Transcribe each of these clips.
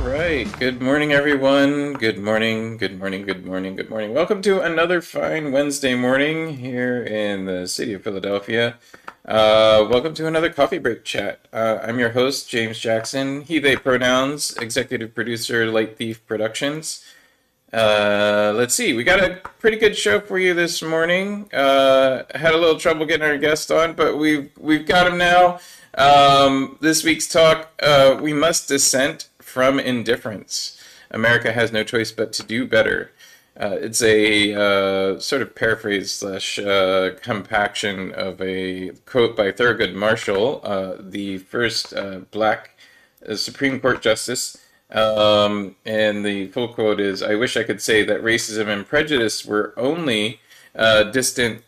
right. Good morning, everyone. Good morning. Good morning. Good morning. Good morning. Welcome to another fine Wednesday morning here in the city of Philadelphia. Welcome to another coffee break chat. I'm your host, James Jackson, he, they pronouns, executive producer, Light Thief Productions. Let's see. We got a pretty good show for you this morning. Had a little trouble getting our guest on, but we've got him now. This week's talk, we must dissent from indifference. America has no choice but to do better. It's a sort of paraphrase slash compaction of a quote by Thurgood Marshall, the first black Supreme Court justice. And the full quote is, I wish I could say that racism and prejudice were only distant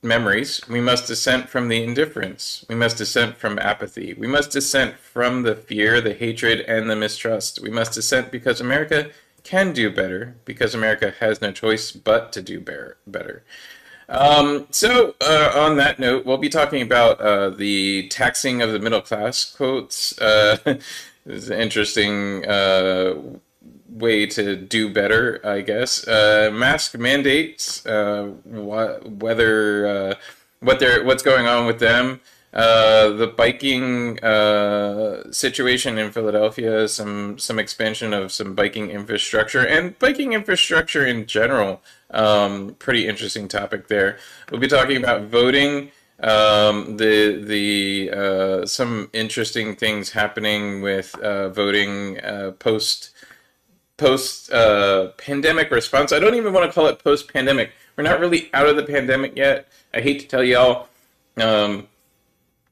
memories. We must dissent from the indifference. We must dissent from apathy. We must dissent from the fear, the hatred, and the mistrust. We must dissent because America can do better, because America has no choice but to do better. On that note, we'll be talking about the taxing of the middle class quotes. This is an interesting way to do better, I guess. Mask mandates, what's going on with them. The biking situation in Philadelphia, some expansion of some biking infrastructure, and biking infrastructure in general. Pretty interesting topic there. We'll be talking about voting. Some interesting things happening with voting post pandemic response. I don't even want to call it post pandemic. We're not really out of the pandemic yet. I hate to tell y'all.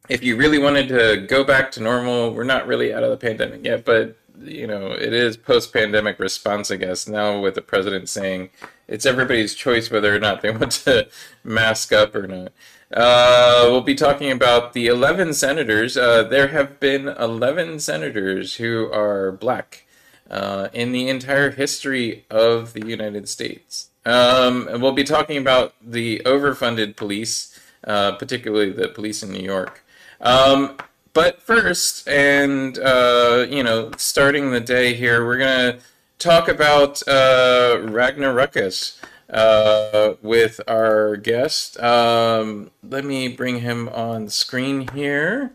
If you really wanted to go back to normal, we're not really out of the pandemic yet, but it is post-pandemic response, I guess, now with the president saying it's everybody's choice whether or not they want to mask up or not. We'll be talking about the 11 senators. There have been 11 senators who are black in the entire history of the United States. And we'll be talking about the overfunded police, particularly the police in New York. But first, and starting the day here, we're gonna talk about RAGNARUCKUS with our guest. Let me bring him on screen here.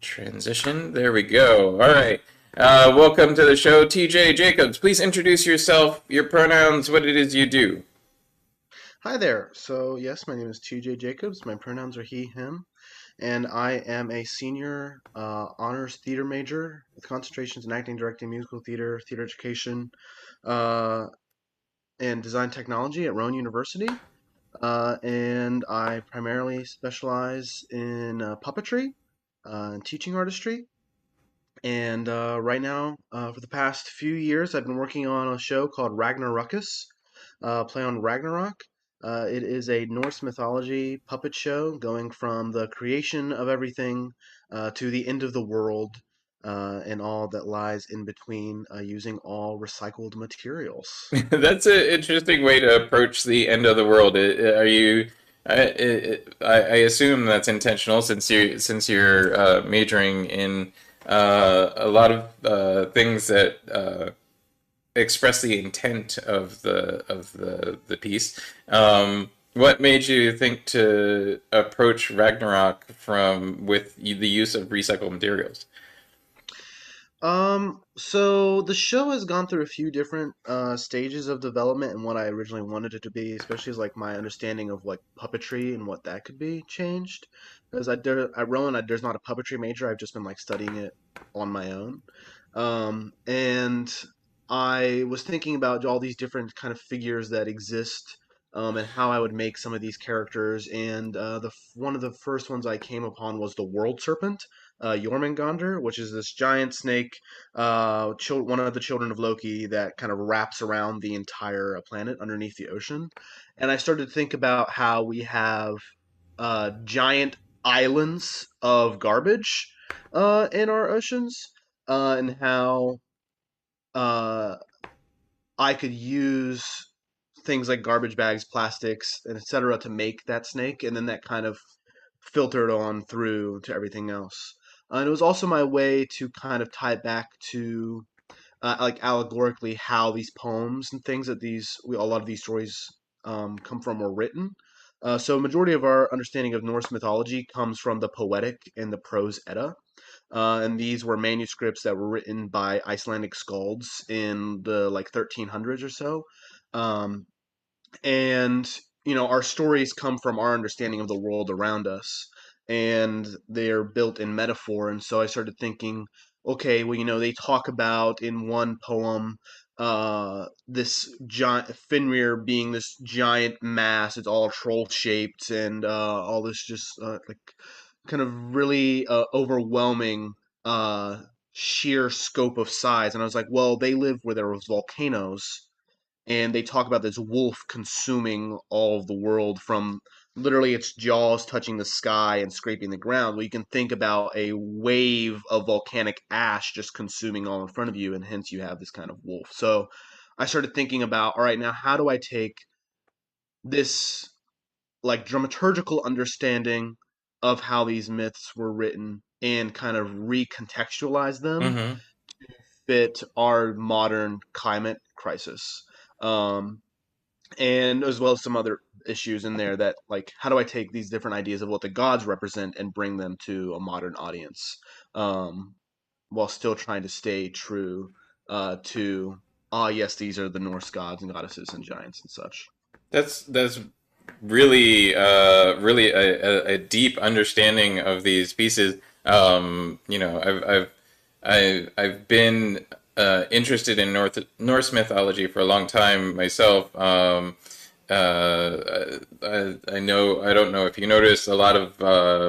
Transition. There we go. All right. Welcome to the show, TJ Jacobs. Please introduce yourself, your pronouns, what it is you do. Hi there. So, yes, my name is TJ Jacobs. My pronouns are he, him, and I am a senior honors theater major with concentrations in acting, directing, musical theater, theater education, uh, and design technology at Rowan University. And I primarily specialize in puppetry and teaching artistry. And right now, for the past few years, I've been working on a show called RAGNARUCKUS, play on Ragnarok. It is a Norse mythology puppet show going from the creation of everything to the end of the world and all that lies in between using all recycled materials. That's an interesting way to approach the end of the world. Are you? I assume that's intentional since you're majoring in a lot of things that express the intent of the piece. What made you think to approach Ragnarok with the use of recycled materials? So the show has gone through a few different stages of development and what I originally wanted it to be, especially as like my understanding of like puppetry and what that could be changed. Because at Rowan, there's not a puppetry major. I've just been like studying it on my own. And I was thinking about all these different kind of figures that exist, and how I would make some of these characters. And one of the first ones I came upon was the World Serpent, Jormungandr, which is this giant snake, one of the children of Loki that kind of wraps around the entire planet underneath the ocean. And I started to think about how we have giant islands of garbage in our oceans, and how uh, I could use things like garbage bags, plastics, and etc. to make that snake, and then that kind of filtered on through to everything else. And it was also my way to kind of tie it back to like allegorically how these poems and things that a lot of these stories come from were written. So majority of our understanding of Norse mythology comes from the poetic and the prose Edda. And these were manuscripts that were written by Icelandic skalds in the like 1300s or so. Um, and our stories come from our understanding of the world around us, and they're built in metaphor. And so I started thinking, okay, well, they talk about in one poem this giant Fenrir being this giant mass. It's all troll shaped, and all this just like kind of really overwhelming sheer scope of size. And I was like, well, they live where there was volcanoes, and they talk about this wolf consuming all of the world from literally its jaws touching the sky and scraping the ground. Well, you can think about a wave of volcanic ash just consuming all in front of you, and hence you have this kind of wolf. So I started thinking about, all right, now how do I take this like dramaturgical understanding of how these myths were written and kind of recontextualize them Mm-hmm. fit our modern climate crisis. Um, and as well as some other issues in there that like how do I take these different ideas of what the gods represent and bring them to a modern audience, um, while still trying to stay true to yes, these are the Norse gods and goddesses and giants and such. That's really really a deep understanding of these pieces. I've been interested in Norse mythology for a long time myself. I know, I don't know if you noticed, a lot of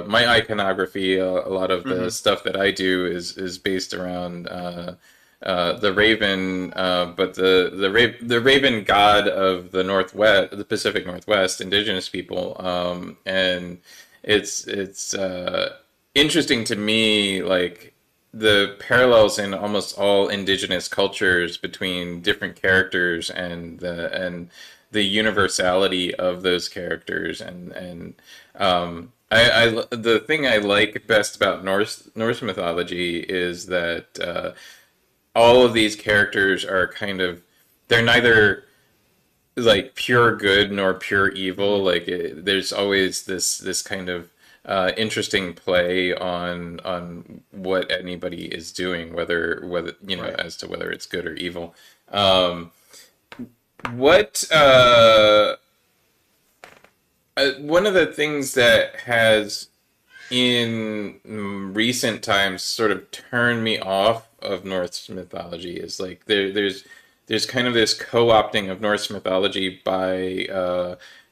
my iconography, a lot of the Hmm. stuff that I do is based around the raven, but the raven god of the Northwest, the Pacific Northwest, indigenous people, and it's interesting to me, like the parallels in almost all indigenous cultures between different characters and the universality of those characters the thing I like best about Norse mythology is that all of these characters are kind of, they're neither like pure good nor pure evil. Hmm. Like there's always this kind of interesting play on what anybody is doing, whether Right. as to whether it's good or evil. Um, what One of the things that has in recent times sort of turned me off of Norse mythology is like there's kind of this co-opting of Norse mythology by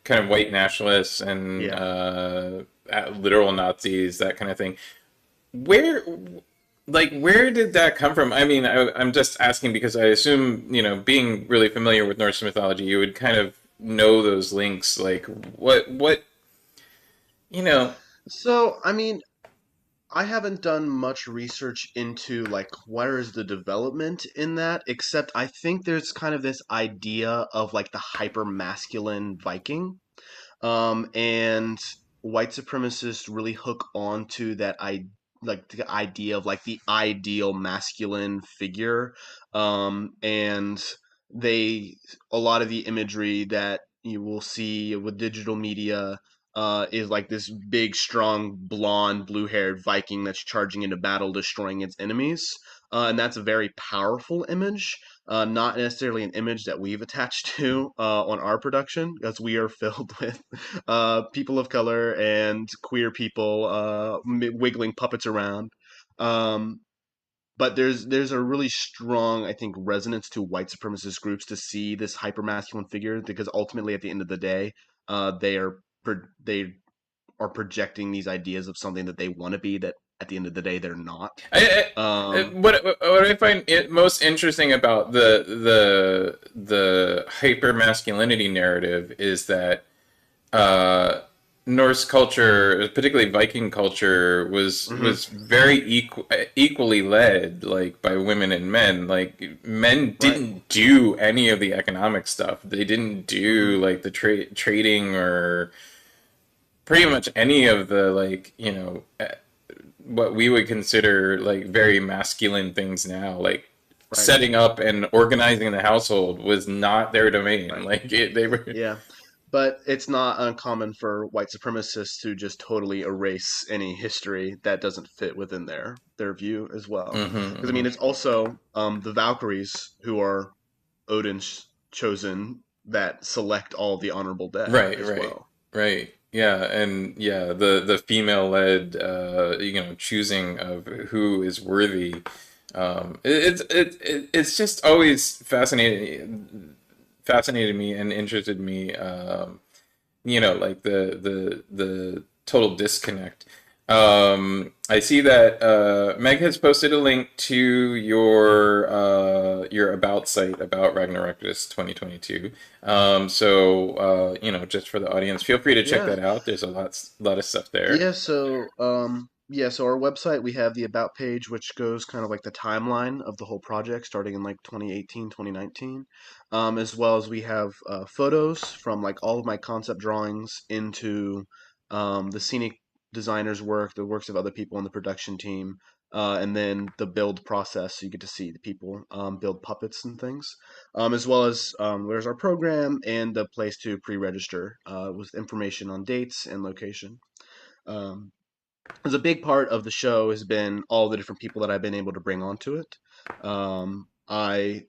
kind of white nationalists and Yeah. literal Nazis, that kind of thing. Where where did that come from? I mean, I'm just asking because I assume, being really familiar with Norse mythology, you would kind of know those links. Like, what, you know? So, I mean, I haven't done much research into like where is the development in that, except I think there's kind of this idea of like the hyper masculine Viking. And white supremacists really hook on to that like the idea of like the ideal masculine figure. And they a lot of the imagery that you will see with digital media is like this big, strong, blonde, blue-haired Viking that's charging into battle, destroying its enemies. And that's a very powerful image, not necessarily an image that we've attached to on our production, because we are filled with people of color and queer people wiggling puppets around. Um, but there's a really strong, I think, resonance to white supremacist groups to see this hyper masculine figure, because ultimately, at the end of the day, they are projecting these ideas of something that they want to be that at the end of the day they're not. Um, What I find it most interesting about the hyper masculinity narrative is that uh, Norse culture, particularly Viking culture, mhm, was very equally led, like by women and men. Like men right. didn't do any of the economic stuff. They didn't do Hmm. like the trading or pretty much any of the what we would consider like very masculine things now. Like Right. setting up and organizing the household was not their domain. Right. They were. Yeah. But it's not uncommon for white supremacists to just totally erase any history that doesn't fit within their view as well. Hmm, Because I mean, hmm. it's also the Valkyries who are Odin's chosen that select all the honorable dead Right, as right, well. right. Yeah, and yeah, the female led choosing of who is worthy. It's just always fascinated me and interested me. Like the total disconnect. I see that Meg has posted a link to your about site about Ragnarokkus 2022. Just for the audience, feel free to check Yeah. that out. There's a lot of stuff there. So our website we have the about page which goes kind of like the timeline of the whole project starting in like 2018, 2019. As well as we have photos from like all of my concept drawings into the scenic designer's work, the works of other people on the production team, and then the build process so you get to see the people build puppets and things. As well as there's our program and a place to pre-register with information on dates and location. Um, because a big part of the show has been all the different people that I've been able to bring onto it. I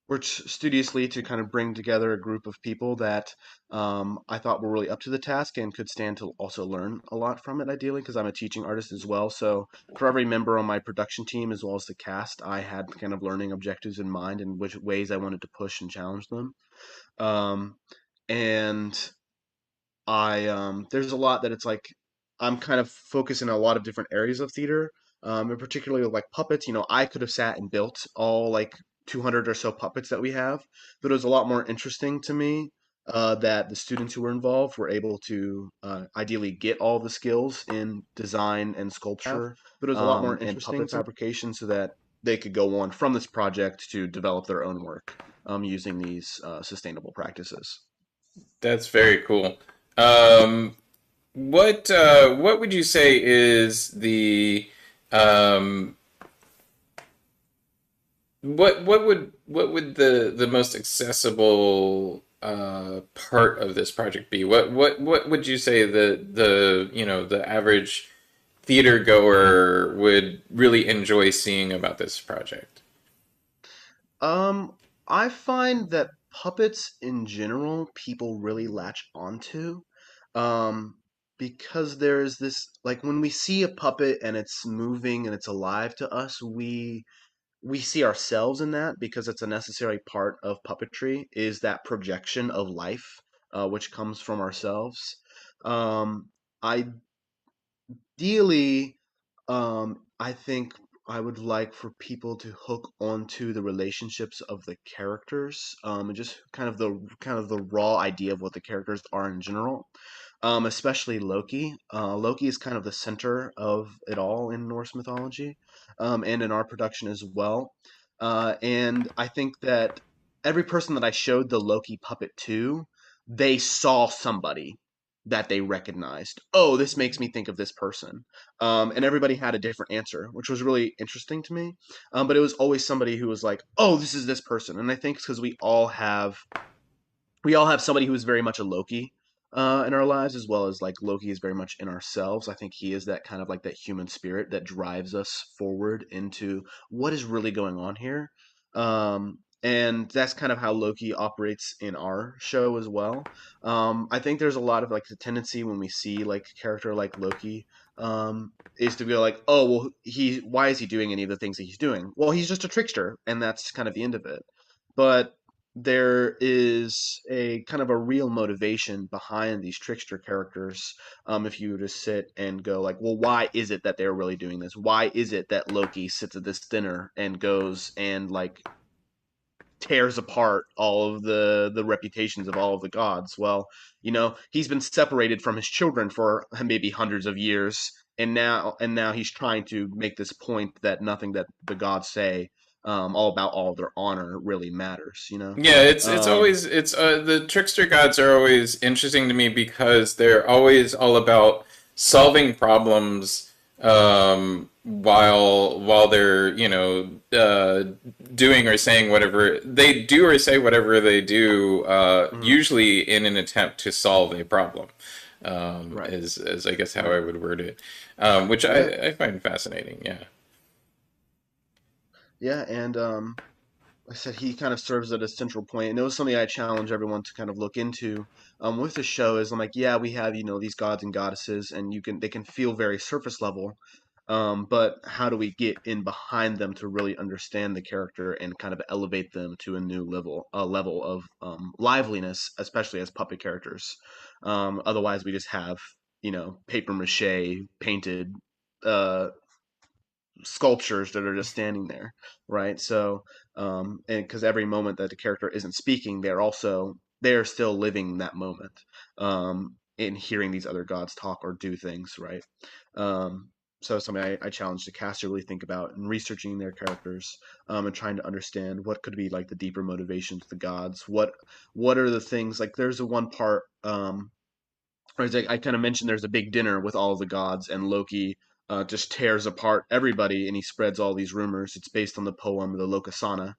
worked studiously to kind of bring together a group of people that I thought were really up to the task and could stand to also learn a lot from it, ideally, because I'm a teaching artist as well. So for every member on my production team, as well as the cast, I had kind of learning objectives in mind and which ways I wanted to push and challenge them. Um, and I there's a lot that it's like I'm kind of focused in a lot of different areas of theater, and particularly like puppets. You know, I could have sat and built all like 200 or so puppets that we have, but it was a lot more interesting to me that the students who were involved were able to ideally get all the skills in design and sculpture But it was a lot more and interesting puppet to me. fabrication, so that they could go on from this project to develop their own work using these sustainable practices. That's very cool. Um, what would you say is the um, what would the most accessible part of this project be? What would you say the average theater goer would really enjoy seeing about this project? Um, I find that puppets in general, people really latch onto. Um, because there's this, like when we see a puppet and it's moving and it's alive to us, we see ourselves in that because it's a necessary part of puppetry is that projection of life, which comes from ourselves. Um, Ideally, I think I would like for people to hook onto the relationships of the characters, and just kind of the raw idea of what the characters are in general. Especially Loki. Loki is kind of the center of it all in Norse mythology, and in our production as well. And I think that every person that I showed the Loki puppet to, they saw somebody that they recognized. Oh, this makes me think of this person. And everybody had a different answer, which was really interesting to me. But it was always somebody who was like, "Oh, this is this person," and I think it's because we all have somebody who is very much a Loki in our lives, as well as like Loki is very much in ourselves. I think he is that kind of like that human spirit that drives us forward into what is really going on here. And that's kind of how Loki operates in our show as well. I think there's a lot of like the tendency when we see like a character like Loki is to go like, oh well, why is he doing any of the things that he's doing? Well, he's just a trickster, and that's kind of the end of it. But there is a kind of a real motivation behind these trickster characters. If you were to sit and go like, well, why is it that they're really doing this? Why is it that Loki sits at this dinner and goes and like tears apart all of the reputations of all of the gods? Well, he's been separated from his children for maybe hundreds of years, and now he's trying to make this point that nothing that the gods say all about all of their honor really matters. Yeah, it's Um, always it's the trickster gods are always interesting to me because they're always all about solving problems while they're doing or saying whatever they do or say whatever they do, Hmm. usually in an attempt to solve a problem, Right. is I guess how I Right. would word it, which Yeah. I find fascinating. Yeah. Yeah. And like I said, he kind of serves at a central point, and it was something I challenge everyone to kind of look into. With the show is I'm like, yeah, we have these gods and goddesses, and they can feel very surface level, but how do we get in behind them to really understand the character and kind of elevate them to a new level of liveliness, especially as puppet characters. Otherwise, we just have paper mache painted uh, sculptures that are just standing there, right? So, and because every moment that the character isn't speaking, they're still living that moment, in hearing these other gods talk or do things, right? Um, so something I challenge the cast to really think about and researching their characters, and trying to understand what could be like the deeper motivations of the gods. What are the things like? There's a one part. Or as I kind of mentioned, there's a big dinner with all of the gods, and Loki just tears apart everybody, and he spreads all these rumors. It's based on the poem the Lokasana,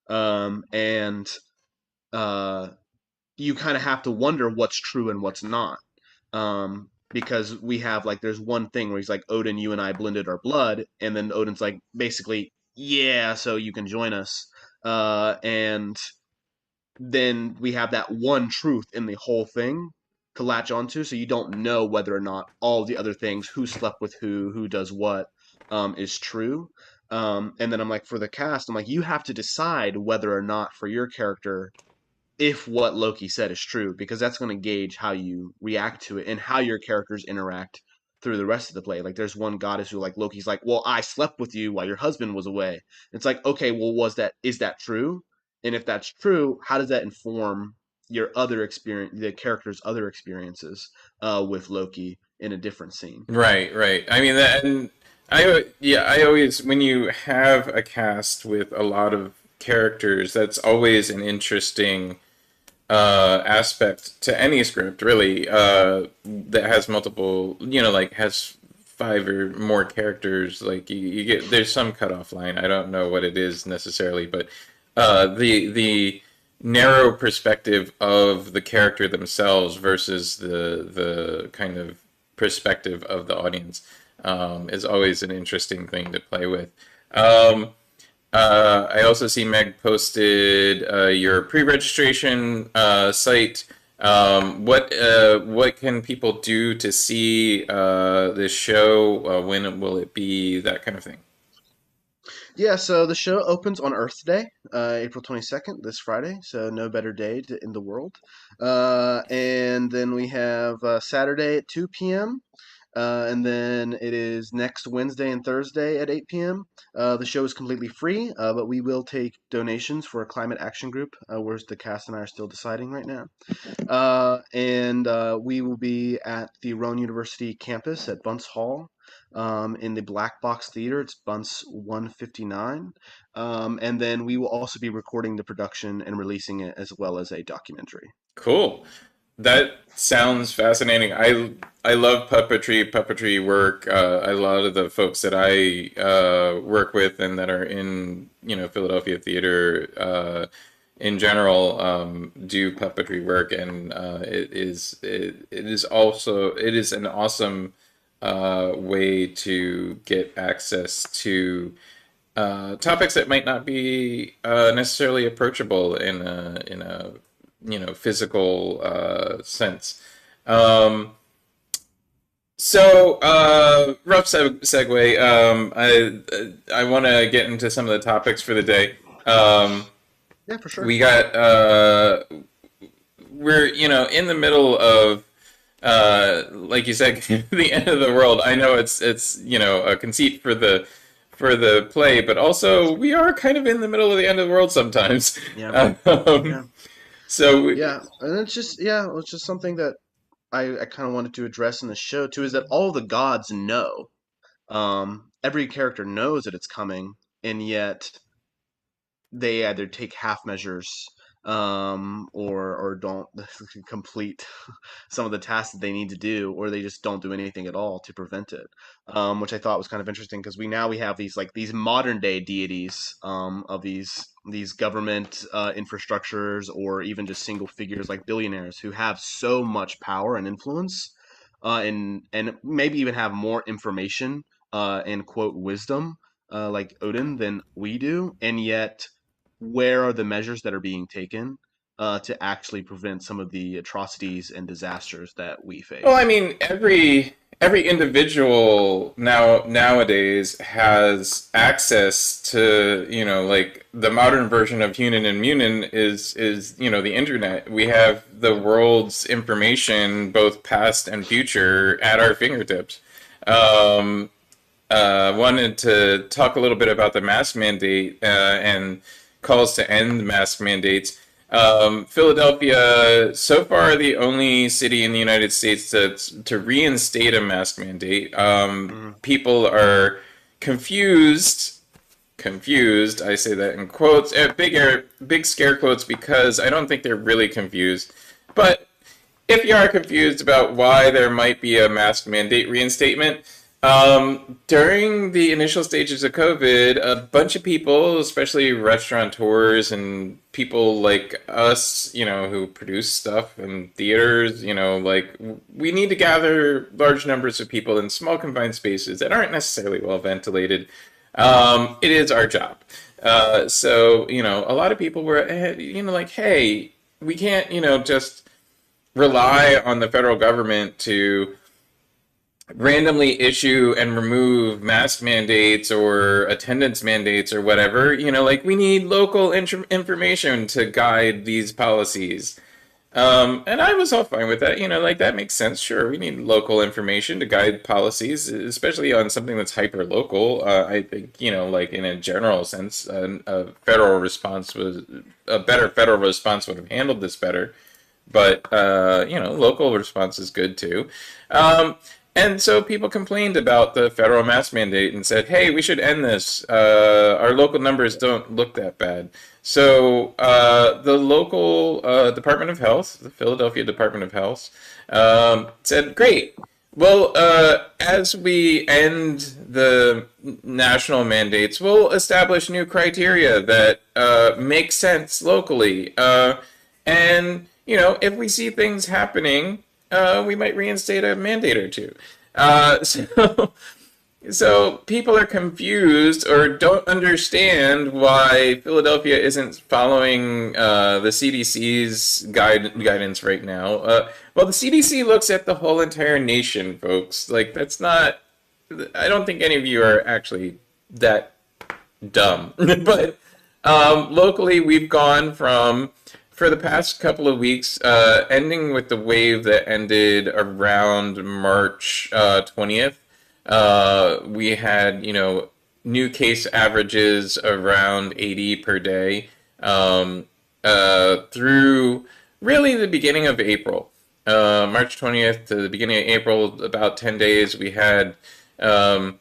and uh, you kind of have to wonder what's true and what's not, because we have like there's one thing where he's like, Odin, you and I blended our blood, and then Odin's like, basically, yeah, so you can join us, and then we have that one truth in the whole thing to latch onto. So you don't know whether or not all the other things, who slept with who does what, is true. And then I'm like, for the cast, I'm like, you have to decide whether or not for your character if what Loki said is true, because that's going to gauge how you react to it and how your characters interact through the rest of the play. Like, there's one goddess who, like, Loki's like, "Well, I slept with you while your husband was away." It's like, okay, well, is that true? And if that's true, how does that inform your other experience, the character's other experiences with Loki in a different scene? Right, right. I mean, that, and yeah, I always, when you have a cast with a lot of characters, that's always an interesting aspect to any script, really, that has multiple, like has five or more characters. Like you get, there's some cutoff line. I don't know what it is necessarily, but the narrow perspective of the character themselves versus the kind of perspective of the audience, is always an interesting thing to play with. Um, I also see Meg posted your pre-registration site. What can people do to see this show? When will it be? That kind of thing. Yeah, so the show opens on Earth Day, April 22nd, this Friday, so no better day in the world. And then we have Saturday at 2 p.m., and then it is next Wednesday and Thursday at 8 p.m. The show is completely free, but we will take donations for a climate action group, where the cast and I are still deciding right now. And we will be at the Rowan University campus at Bunce Hall, in the Black Box Theater. It's Bunce 159. And then we will also be recording the production and releasing it as well as a documentary. Cool. That sounds fascinating. I love puppetry work. A lot of the folks that I work with and that are in Philadelphia theater in general do puppetry work, and it is an awesome way to get access to topics that might not be necessarily approachable in a physical sense. Um, rough segue. I want to get into some of the topics for the day. Um, Yeah, for sure. we got we're in the middle of like you said, the end of the world. I know it's a conceit for the play, but also we are kind of in the middle of the end of the world sometimes. Yeah, Um, yeah, so yeah. And it's just something that I kind of wanted to address in the show too, is that all the gods know. Every character knows that it's coming, and yet they either take half measures, or don't complete some of the tasks that they need to do, or they just don't do anything at all to prevent it. Which I thought was kind of interesting because we have these modern day deities of these government infrastructures, or even just single figures like billionaires who have so much power and influence, and maybe even have more information and quote wisdom, like Odin, than we do, and yet where are the measures that are being taken to actually prevent some of the atrocities and disasters that we Well, I face? mean, every individual nowadays has access to, like the modern version of Hunan and Munin is, the internet. We have the world's information, both past and future, at our fingertips. Um, Wanted to talk a little bit about the mask mandate and calls to end mask mandates. Philadelphia, so far the only city in the United States to reinstate a mask mandate. Hmm. People are confused. Confused. I say that in quotes, big scare quotes, because I don't think they're really confused. But if you are confused about why there might be a mask mandate reinstatement, during the initial stages of COVID, a bunch of people, especially restaurateurs and people like us, who produce stuff in theaters, like we need to gather large numbers of people in small confined spaces that aren't necessarily well ventilated. It is our job. So, a lot of people were, like, hey, we can't, just rely on the federal government to randomly issue and remove mask mandates or attendance mandates or whatever. Like we need local information to guide these policies. And I was all fine with that. Like that makes sense. Sure, we need local information to guide policies, especially on something that's hyper local. I think, like in a general sense, a better federal response would have handled this better. But local response is good too. Um, and so people complained about the federal mask mandate and said, "Hey, we should end this. Our local numbers don't look that bad." So the local Department of Health, the Philadelphia Department of Health, said, "Great. Well, as we end the national mandates, we'll establish new criteria that make sense locally. And, if we see things happening, we might reinstate a mandate or two." So, so people are confused or don't understand why Philadelphia isn't following the CDC's guidance right now. Well, the CDC looks at the whole entire nation, folks. Like, that's not. I don't think any of you are actually that dumb. But locally, we've gone from, for the past couple of weeks, ending with the wave that ended around March 20th. We had, new case averages around 80 per day through really the beginning of April. March 20th to the beginning of April, about 10 days, we had um,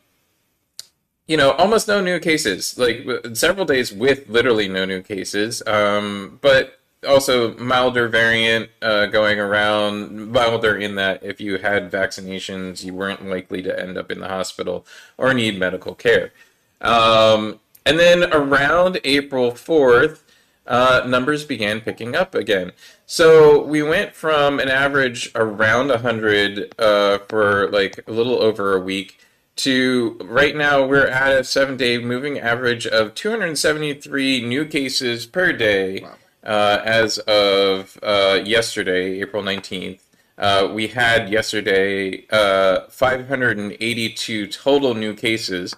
almost no new cases. Like several days with literally no new cases. But also milder variant going around. Milder in that if you had vaccinations, you weren't likely to end up in the hospital or need medical care. And then around April 4th, numbers began picking up again. So we went from an average around 100 for like a little over a week to right now we're at a 7-day moving average of 273 new cases per day Wow. as of yesterday, April 19th. We had yesterday 582 total new cases.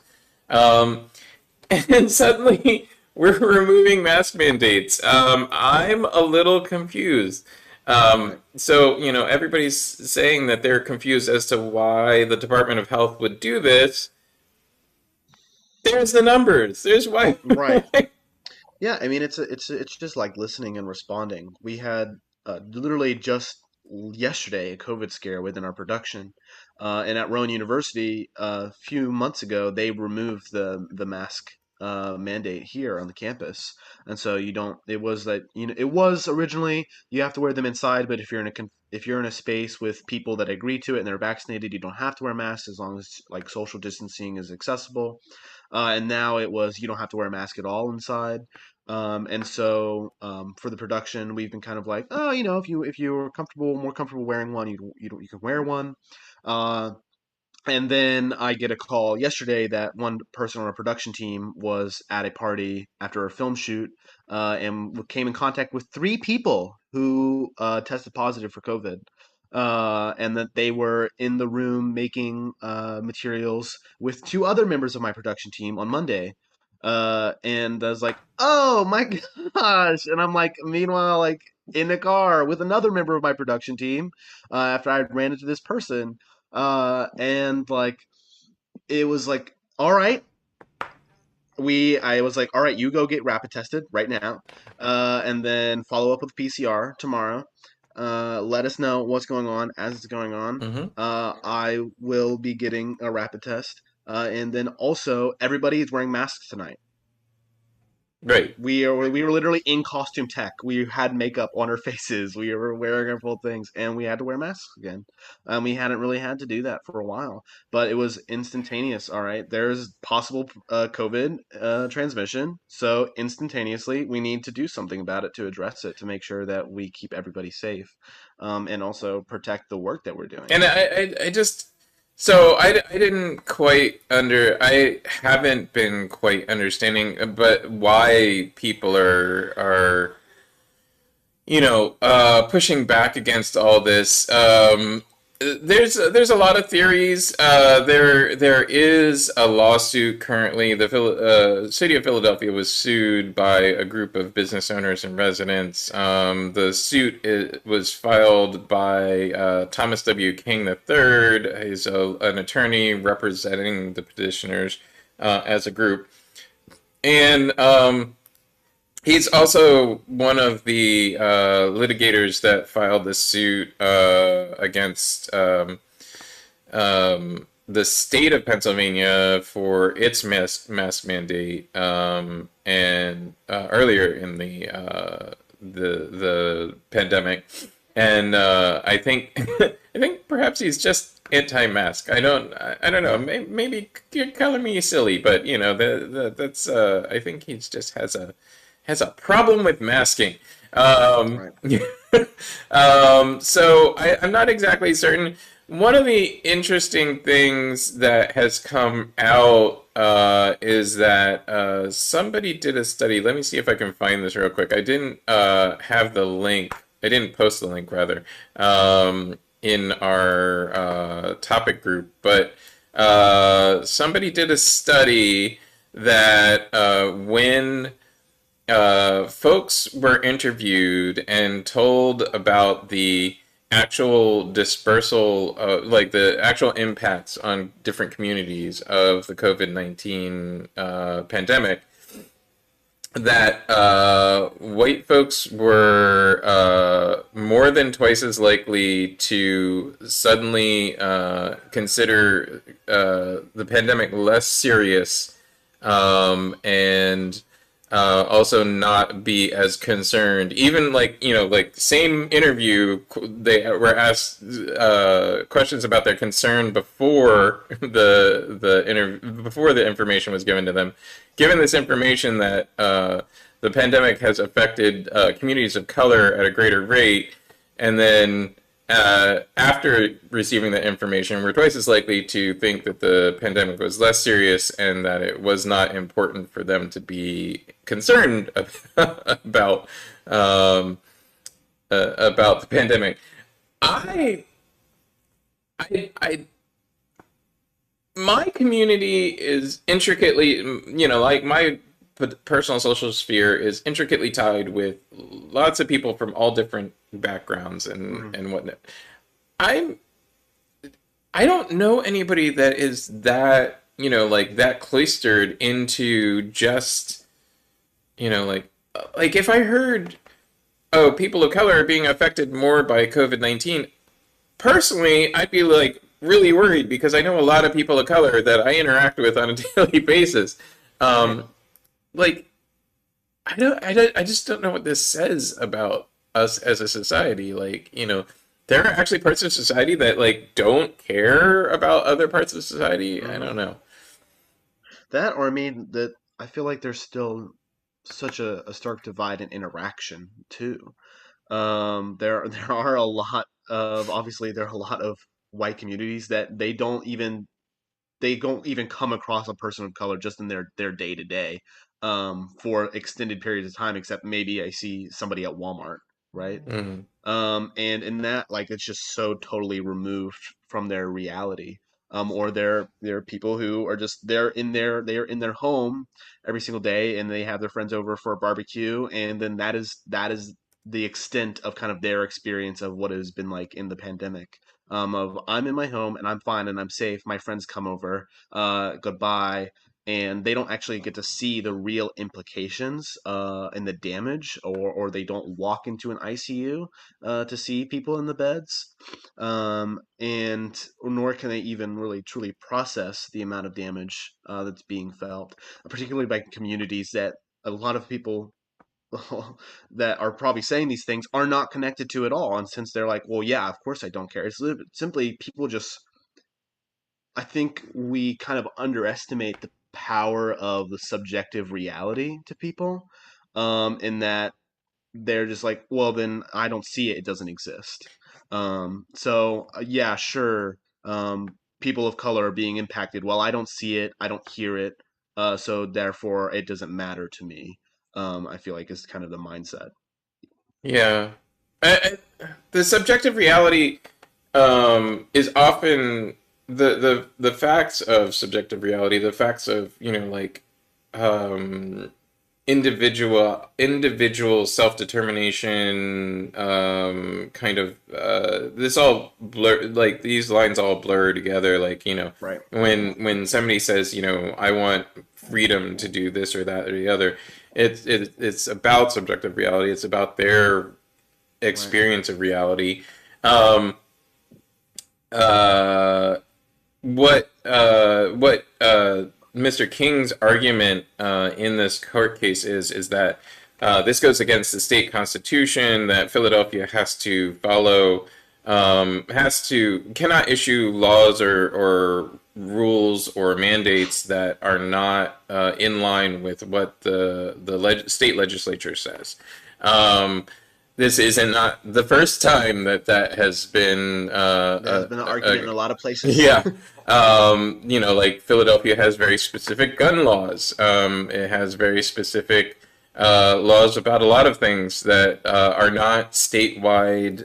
Um, and suddenly we're removing mask mandates. I'm a little confused. Right. So, everybody's saying that they're confused as to why the Department of Health would do this. There's the numbers. There's why. Right. Yeah, I mean it's just like listening and responding. We had literally just yesterday a COVID scare within our production, and at Rowan University a few months ago they removed the mask mandate here on the campus, and so you don't. It was that it was originally you have to wear them inside, but if you're in a space with people that agree to it and they're vaccinated, you don't have to wear masks as long as like social distancing is accessible. And now it was you don't have to wear a mask at all inside. And so for the production, we've been kind of like, oh, if you're more comfortable wearing one, you can wear one. Uh, and then I get a call yesterday that one person on our production team was at a party after a film shoot, and came in contact with three people who tested positive for COVID. And that they were in the room making materials with two other members of my production team on Monday. And I was like, oh my gosh. And I'm like, meanwhile, like in the car with another member of my production team, after I ran into this person, and like it was like, all right, I was like, all right, you go get rapid tested right now, and then follow up with PCR tomorrow. Let us know what's going on as it's going on. Mm-hmm. I will be getting a rapid test, and then also everybody is wearing masks tonight. Right. We were literally in costume tech. We had makeup on our faces. We were wearing our full things, and we had to wear masks again. We hadn't really had to do that for a while, but it was instantaneous. All right, there's possible COVID transmission, so instantaneously we need to do something about it to address it to make sure that we keep everybody safe, and also protect the work that we're doing. And I just, so I didn't quite I haven't been quite understanding, but why people are, pushing back against all this. There's a lot of theories. There is a lawsuit currently. The city of Philadelphia was sued by a group of business owners and residents. The suit was filed by Thomas W. King III. He's an attorney representing the petitioners as a group, and he's also one of the litigators that filed the suit against the state of Pennsylvania for its mask mandate, and earlier in the pandemic, and I think I think perhaps he's just anti-mask. I don't know. Maybe you're calling me silly, but that's I think he's just has a problem with masking. Right. So I'm not exactly certain. One of the interesting things that has come out is that somebody did a study. Let me see if I can find this real quick. I didn't have the link. I didn't post the link, rather, in our topic group. But somebody did a study that when folks were interviewed and told about the actual dispersal, like the actual impacts on different communities of the COVID-19 pandemic, that white folks were more than twice as likely to suddenly consider the pandemic less serious, and also not be as concerned. Even like same interview, they were asked questions about their concern before before the information was given to them. Given this information that the pandemic has affected communities of color at a greater rate, and then after receiving that information, we're twice as likely to think that the pandemic was less serious and that it was not important for them to be concerned about the pandemic. My community is intricately, like my personal social sphere is intricately tied with lots of people from all different backgrounds and whatnot. I don't know anybody that is that, like that cloistered into just, like if I heard, oh, people of color are being affected more by COVID-19, personally, I'd be like really worried because I know a lot of people of color that I interact with on a daily basis. like I just don't know what this says about us as a society. Like, there are actually parts of society that like don't care about other parts of society. I Hmm. don't know. That, or I mean, that I feel like there's still such a stark divide in interaction too. There are a lot of obviously there are a lot of white communities that they don't even come across a person of color just in their day to day for extended periods of time, except maybe I see somebody at Walmart, right? Mm. And in that, like, it's just so totally removed from their reality. Or they're people who are just they're in their home every single day, and they have their friends over for a barbecue, and then that is the extent of kind of their experience of what it has been like in the pandemic. Of I'm in my home and I'm fine and I'm safe. My friends come over, goodbye, and they don't actually get to see the real implications and the damage, or they don't walk into an ICU to see people in the beds, and nor can they even really truly process the amount of damage that's being felt, particularly by communities that a lot of people that are probably saying these things are not connected to at all. And since they're like, well, yeah, of course I don't care. It's simply people just, I think we kind of underestimate the power of the subjective reality to people, in that they're just like, well, then I don't see it. It doesn't exist. Yeah, sure. People of color are being impacted. Well, I don't see it. I don't hear it. So therefore, it doesn't matter to me. I feel like is kind of the mindset. Yeah. The subjective reality is often the facts of subjective reality, the facts of, like um, individual self-determination, kind of this all blur, like these lines all blur together, like, Right. when somebody says, I want freedom to do this or that or the other, it's about subjective reality, it's about their Right. experience of reality. um uh what Mr. King's argument in this court case is that this goes against the state constitution, that Philadelphia has to follow, cannot issue laws or rules or mandates that are not in line with what the state legislature says. Um, this isn't not the first time that has been That has been an argument in a lot of places. yeah. Like Philadelphia has very specific gun laws. It has very specific laws about a lot of things that are not statewide,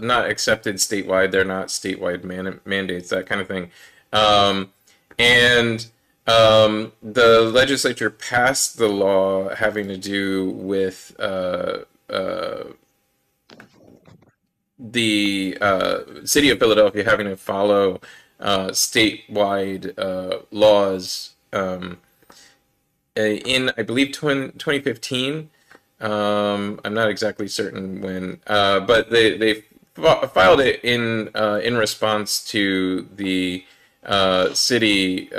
not accepted statewide. They're not statewide mandates, that kind of thing. And the legislature passed the law having to do with the city of Philadelphia having to follow statewide laws, in, I believe, 2015. I'm not exactly certain when, but they filed it in response to the city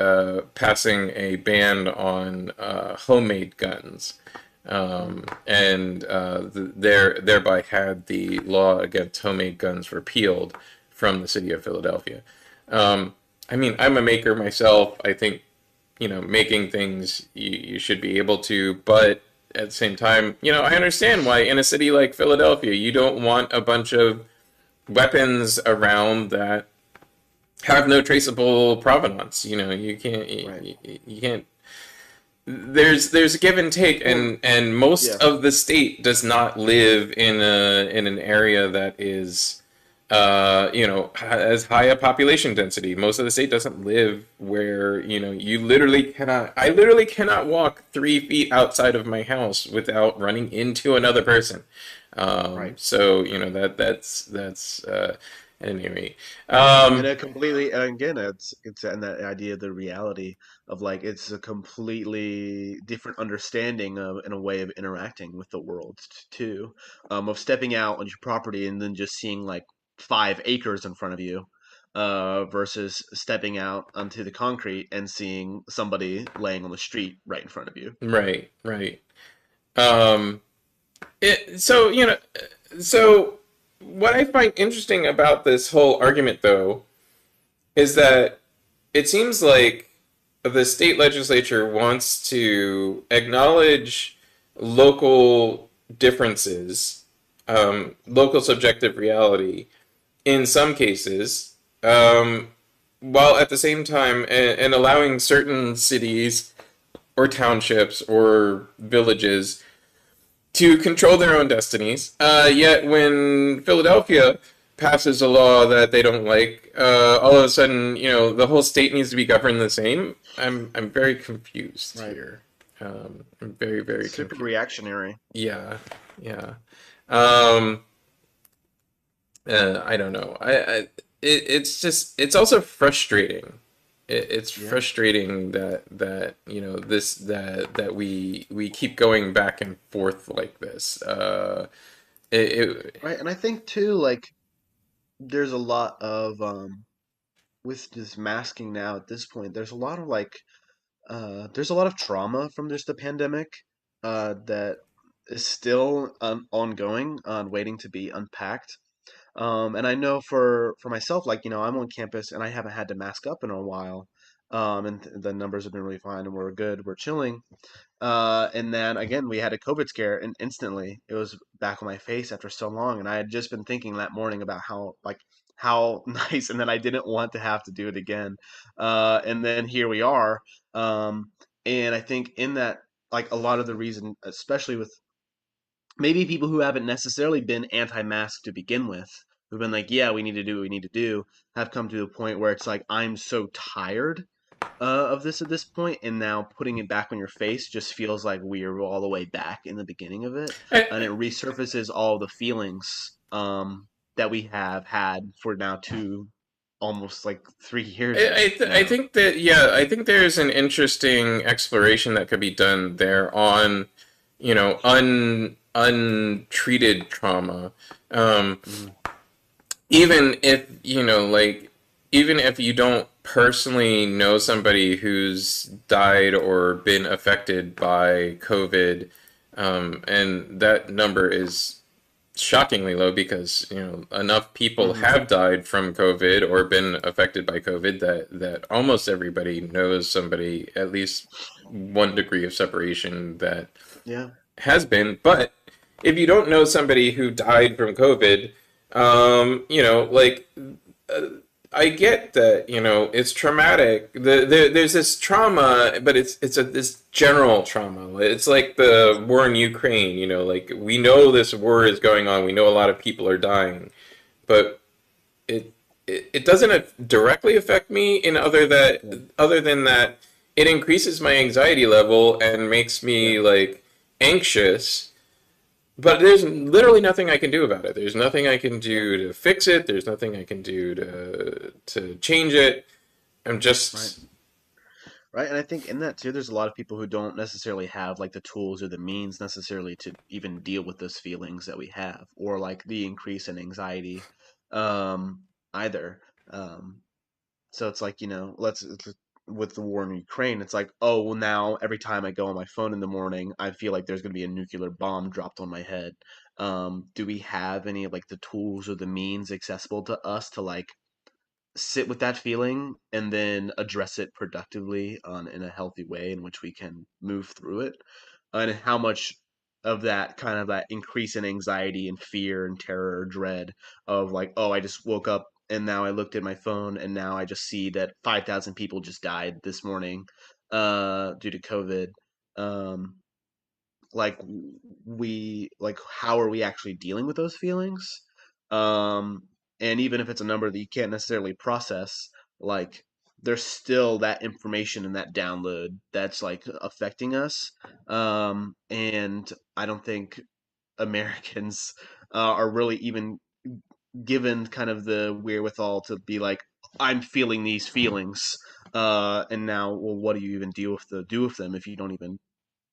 passing a ban on homemade guns, and thereby had the law against homemade guns repealed from the city of Philadelphia. I mean, I'm a maker myself. I think, making things, you should be able to, but at the same time, I understand why in a city like Philadelphia you don't want a bunch of weapons around that have no traceable provenance. You can't Right. you can't there's a give and take, Well, and most yeah. of the state does not live in an area that is has high a population density. Most of the state doesn't live where, you literally cannot, I literally cannot walk 3 feet outside of my house without running into another person. Right. So, that's at any rate. And um it completely, and again, it's and that idea of the reality of like it's a completely different understanding of and a way of interacting with the world too, of stepping out on your property and then just seeing like 5 acres in front of you, versus stepping out onto the concrete and seeing somebody laying on the street right in front of you. Right, right. Um, so, so what I find interesting about this whole argument, though, is that it seems like the state legislature wants to acknowledge local differences, local subjective reality in some cases, while at the same time and allowing certain cities or townships or villages to control their own destinies. Yet when Philadelphia passes a law that they don't like, all of a sudden, the whole state needs to be governed the same. I'm very confused Right. here. I'm very, very Super confused. reactionary. Yeah, yeah. Um, I don't know. It's also frustrating. It's Yeah. frustrating that we keep going back and forth like this. It Right. And I think too, like, there's a lot of with this masking now at this point, there's a lot of like there's a lot of trauma from just the pandemic that is still ongoing, waiting to be unpacked. And I know for myself, like, I'm on campus and I haven't had to mask up in a while. And the numbers have been really fine and we're good, we're chilling. And then again, we had a COVID scare, and instantly it was back on my face after so long. And I had just been thinking that morning about how nice, and then I didn't want to have to do it again. And then here we are. Um, and I think in that, like a lot of the reason, especially with maybe people who haven't necessarily been anti-mask to begin with, who've been like, yeah, we need to do what we need to do, have come to a point where it's like, I'm so tired of this at this point, and now putting it back on your face just feels like we're all the way back in the beginning of it, and it I, resurfaces all the feelings that we have had for now almost like 3 years I now. think that I think there's an interesting exploration that could be done there on untreated trauma. Um, Mhm. even if even if you don't personally know somebody who's died or been affected by COVID, and that number is shockingly low because enough people Mhm. have died from COVID or been affected by COVID that almost everybody knows somebody at least one degree of separation that Yeah. has been. But if you don't know somebody who died from COVID, like uh, I get that it's traumatic. There's this trauma, but it's this general trauma. It's like the war in Ukraine. Like we know this war is going on. We know a lot of people are dying, but it it doesn't directly affect me in Yeah. other than that it increases my anxiety level and makes Yeah. me like anxious, but there's literally nothing I can do about it. There's nothing I can Yeah. do to fix it. There's nothing I can do to change it. I'm Right. just Right. And I think in that too, there's a lot of people who don't necessarily have like the tools or the means necessarily to even deal with those feelings that we have, or like the increase in anxiety, um, either. Um, so it's like, with the war in Ukraine, it's like, oh, well, now every time I go on my phone in the morning, I feel like there's going to be a nuclear bomb dropped on my head. Do we have any of like the tools or the means accessible to us to like sit with that feeling and then address it productively in a healthy way in which we can move through it, and how much of that kind of that increase in anxiety and fear and terror or dread of like, oh, I just woke up and now I looked at my phone and now I just see that 5,000 people just died this morning due to COVID. um like we like how are we actually dealing with those feelings, um and even if it's a number that you can't necessarily process, like there's still that information and that download that's like affecting us, and I don't think Americans are really even given kind of the wherewithal to be like, I'm feeling these feelings, and now, well, what do you even do with them if you don't even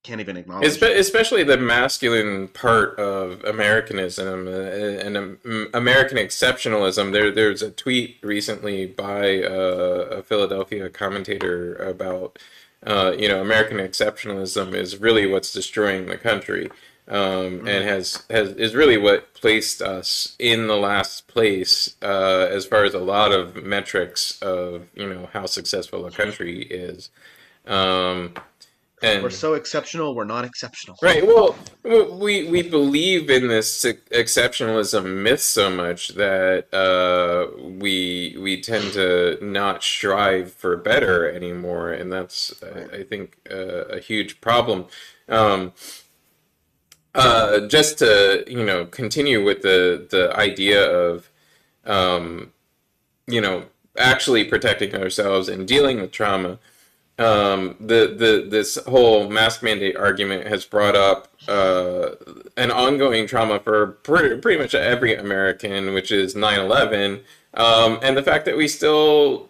can't even acknowledge it. Especially the masculine part of Americanism and American exceptionalism. There's a tweet recently by a Philadelphia commentator about, American exceptionalism is really what's destroying the country, and Hmm. is really what placed us in the last place as far as a lot of metrics of how successful a country is. Um, We're and so exceptional, we're not exceptional. Right. Well, we believe in this exceptionalism myth so much that we tend to not strive for better anymore, and that's Right. I think a huge problem. Um, just to continue with the idea of um, actually protecting ourselves and dealing with trauma. This whole mask mandate argument has brought up an ongoing trauma for pretty much every American, which is 9/11, and the fact that we still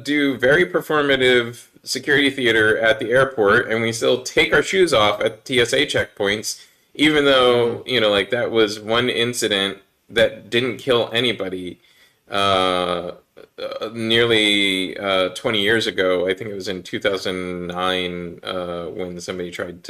do very performative security theater at the airport, and we still take our shoes off at TSA checkpoints, even Hmm. though like that was one incident that didn't kill anybody. Uh, Nearly 20 years ago. I think it was in 2009 when somebody tried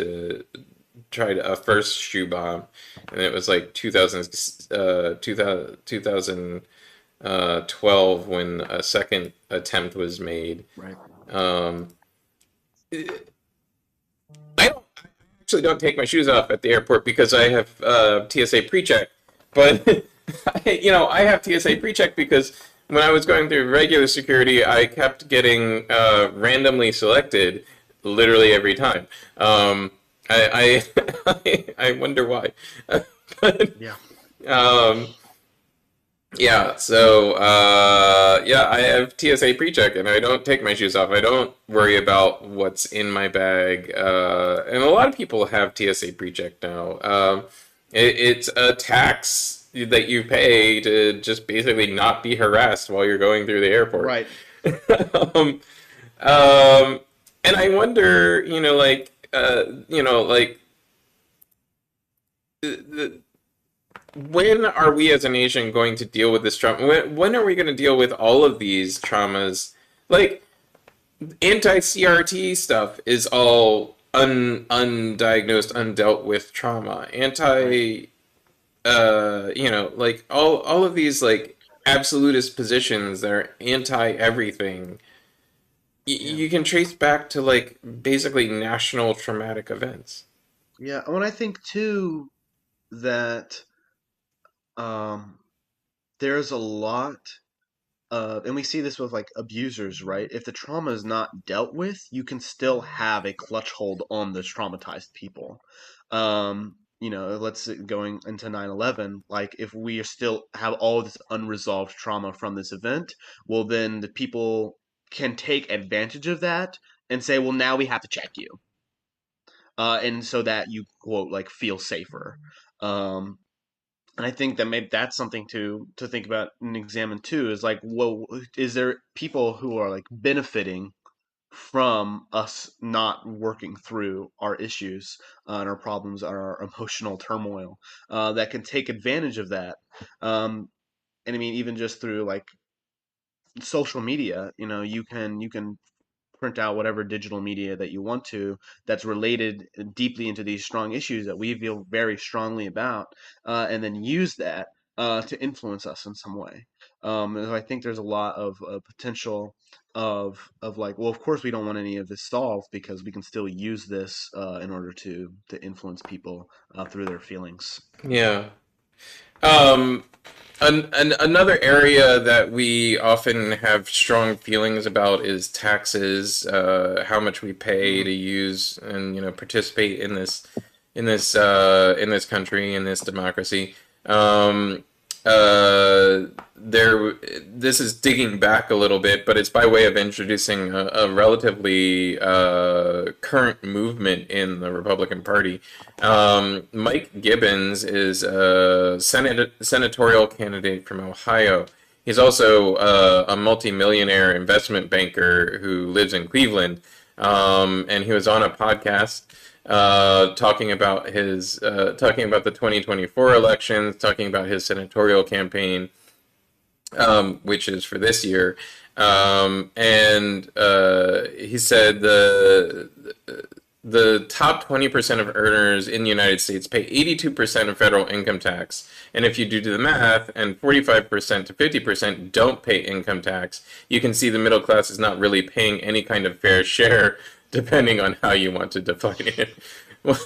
a first shoe bomb, and it was like 2012 when a second attempt was made. Right. Um, I actually don't take my shoes off at the airport because I have TSA pre-check, but I have TSA pre-check because when I was going through regular security, I kept getting randomly selected literally every time. I wonder why. But, Yeah. um, yeah, so yeah, I have TSA pre-check and I don't take my shoes off. I don't worry about what's in my bag. And a lot of people have TSA pre-check now. It's a tax that you pay to just basically not be harassed while you're going through the airport. Right. um, um, and I wonder, the, when are we as a nation going to deal with this trauma? When are we going to deal with all of these traumas? Like anti-CRT stuff is all undiagnosed, undealt with trauma. Right. Like all of these like absolutist positions that are anti everything. Yeah. You can trace back to like basically national traumatic events. Yeah. And I think too that um there's a lot and we see this with like abusers, right? If the trauma is not dealt with, you can still have a clutch hold on those traumatized people. Let's say going into 9/11, like if we are still have all this unresolved trauma from this event, well, then the people can take advantage of that and say, well, now we have to check you. And so that you quote like feel safer. Um, and I think that maybe that's something to think about and examine too. Is like, well, is there people who are like benefiting from us not working through our issues and our problems, our emotional turmoil that can take advantage of that? And I mean, even just through like social media, you can print out whatever digital media that you want to that's related deeply into these strong issues that we feel very strongly about, and then use that to influence us in some way. And I think there's a lot of potential of like, well, of course we don't want any of this solved because we can still use this in order to influence people through their feelings. Yeah. Um, another area that we often have strong feelings about is taxes, how much we pay Mm, to use and participate in this country, in this democracy. There, this is digging back a little bit, but it's by way of introducing a relatively current movement in the Republican Party. Mike Gibbons is a senatorial candidate from Ohio. He's also a multimillionaire investment banker who lives in Cleveland, and he was on a podcast talking about the 2024 elections, talking about his senatorial campaign, which is for this year. And he said the top 20% of earners in the United States pay 82% of federal income tax. And if you do the math, and 45% to 50% don't pay income tax, you can see the middle class is not really paying any kind of fair share, depending on how you want to define it. Well,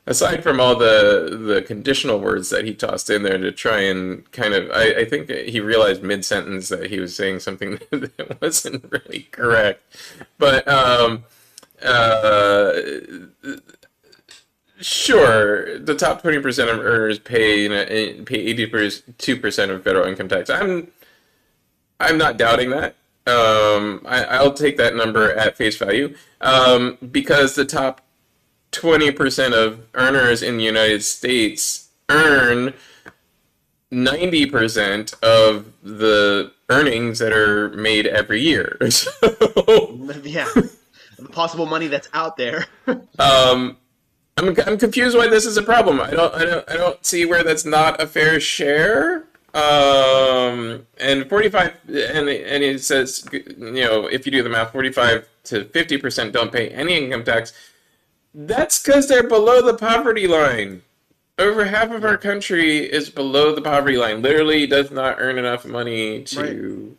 aside from all the conditional words that he tossed in there to try and kind of, I think he realized mid-sentence that he was saying something that wasn't really correct. But uh, sure, the top 20% of earners pay 82% of federal income tax. I'm not doubting that. I'll take that number at face value, because the top 20% of earners in the United States earn 90% of the earnings that are made every year. So, Yeah, the possible money that's out there. I'm confused why this is a problem. I don't see where that's not a fair share. And 45, and it says, if you do the math, 45 to 50% don't pay any income tax. That's because they're below the poverty line. Over half of our Yeah, country is below the poverty line. Literally does not earn enough money right. to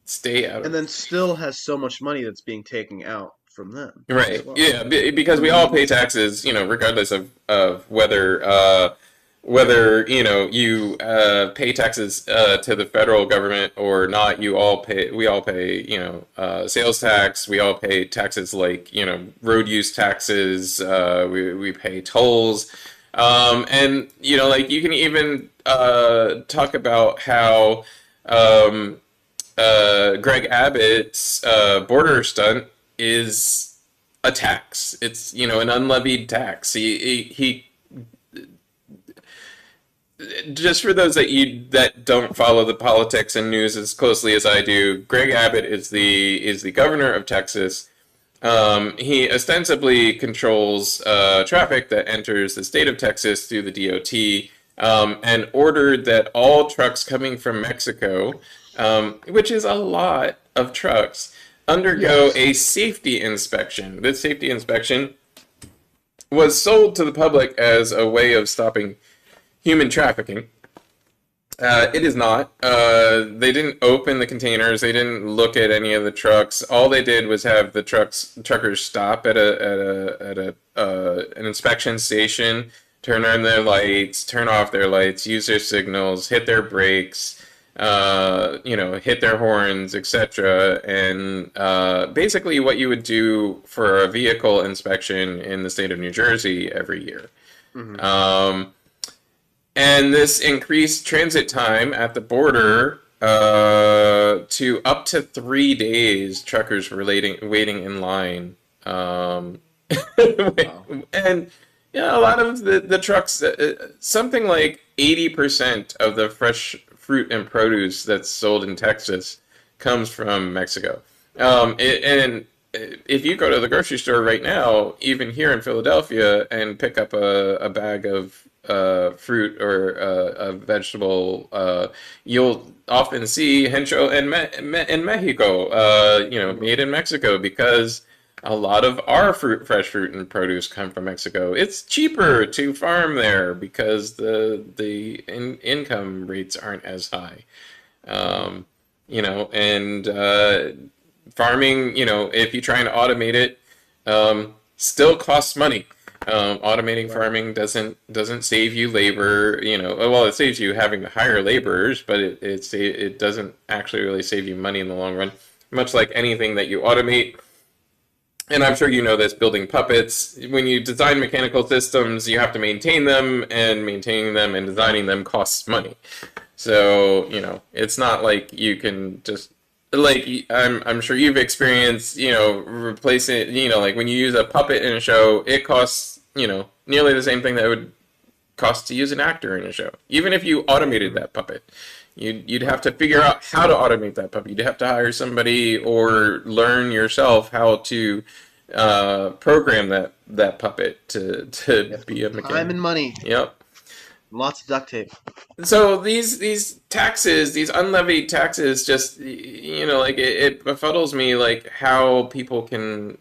stay out And of. then still has so much money that's being taken out from them as Right. well. Yeah, because we all pay taxes, regardless of whether you pay taxes to the federal government or not. We all pay sales tax. We all pay taxes like road use taxes. We pay tolls, and like you can even talk about how Greg Abbott's border stunt is a tax. It's an unlevied tax. He just for those that don't follow the politics and news as closely as I do, Greg Abbott is the governor of Texas. He ostensibly controls traffic that enters the state of Texas through the DOT, and ordered that all trucks coming from Mexico, which is a lot of trucks, undergo Yes. a safety inspection. This safety inspection was sold to the public as a way of stopping human trafficking. It is not. They didn't open the containers. They didn't look at any of the trucks. All they did was have the truckers stop at an inspection station, turn on their lights, turn off their lights, use their signals, hit their brakes, hit their horns, etc. And basically, what you would do for a vehicle inspection in the state of New Jersey every year. Hmm. Um, and this increased transit time at the border to up to 3 days. Truckers were waiting in line. Wow. And a lot of the trucks, something like 80% of the fresh fruit and produce that's sold in Texas comes from Mexico. And if you go to the grocery store right now, even here in Philadelphia, and pick up a bag of fruit or a vegetable, you'll often see hencho in Mexico, made in Mexico, because a lot of our fresh fruit and produce come from Mexico. It's cheaper to farm there because the income rates aren't as high. Um, and farming, if you try and automate it, still costs money. Automating Right. farming doesn't save you labor. Well, it saves you having to hire laborers, but it doesn't actually really save you money in the long run. Much like anything that you automate, and I'm sure you know this, building puppets. When you design mechanical systems, you have to maintain them, and maintaining them and designing them costs money. So, it's not like you can just, like, I'm sure you've experienced, replacing, like when you use a puppet in a show, it costs, nearly the same thing that it would cost to use an actor in a show. Even if you automated Hmm. that puppet, you'd have to figure out how to automate that puppet. You'd have to hire somebody or learn yourself how to program that puppet to Yep. be a Time mechanic. and money. Yep. Lots of duct tape. So these taxes, these unlevied taxes, just like it befuddles me, like how people can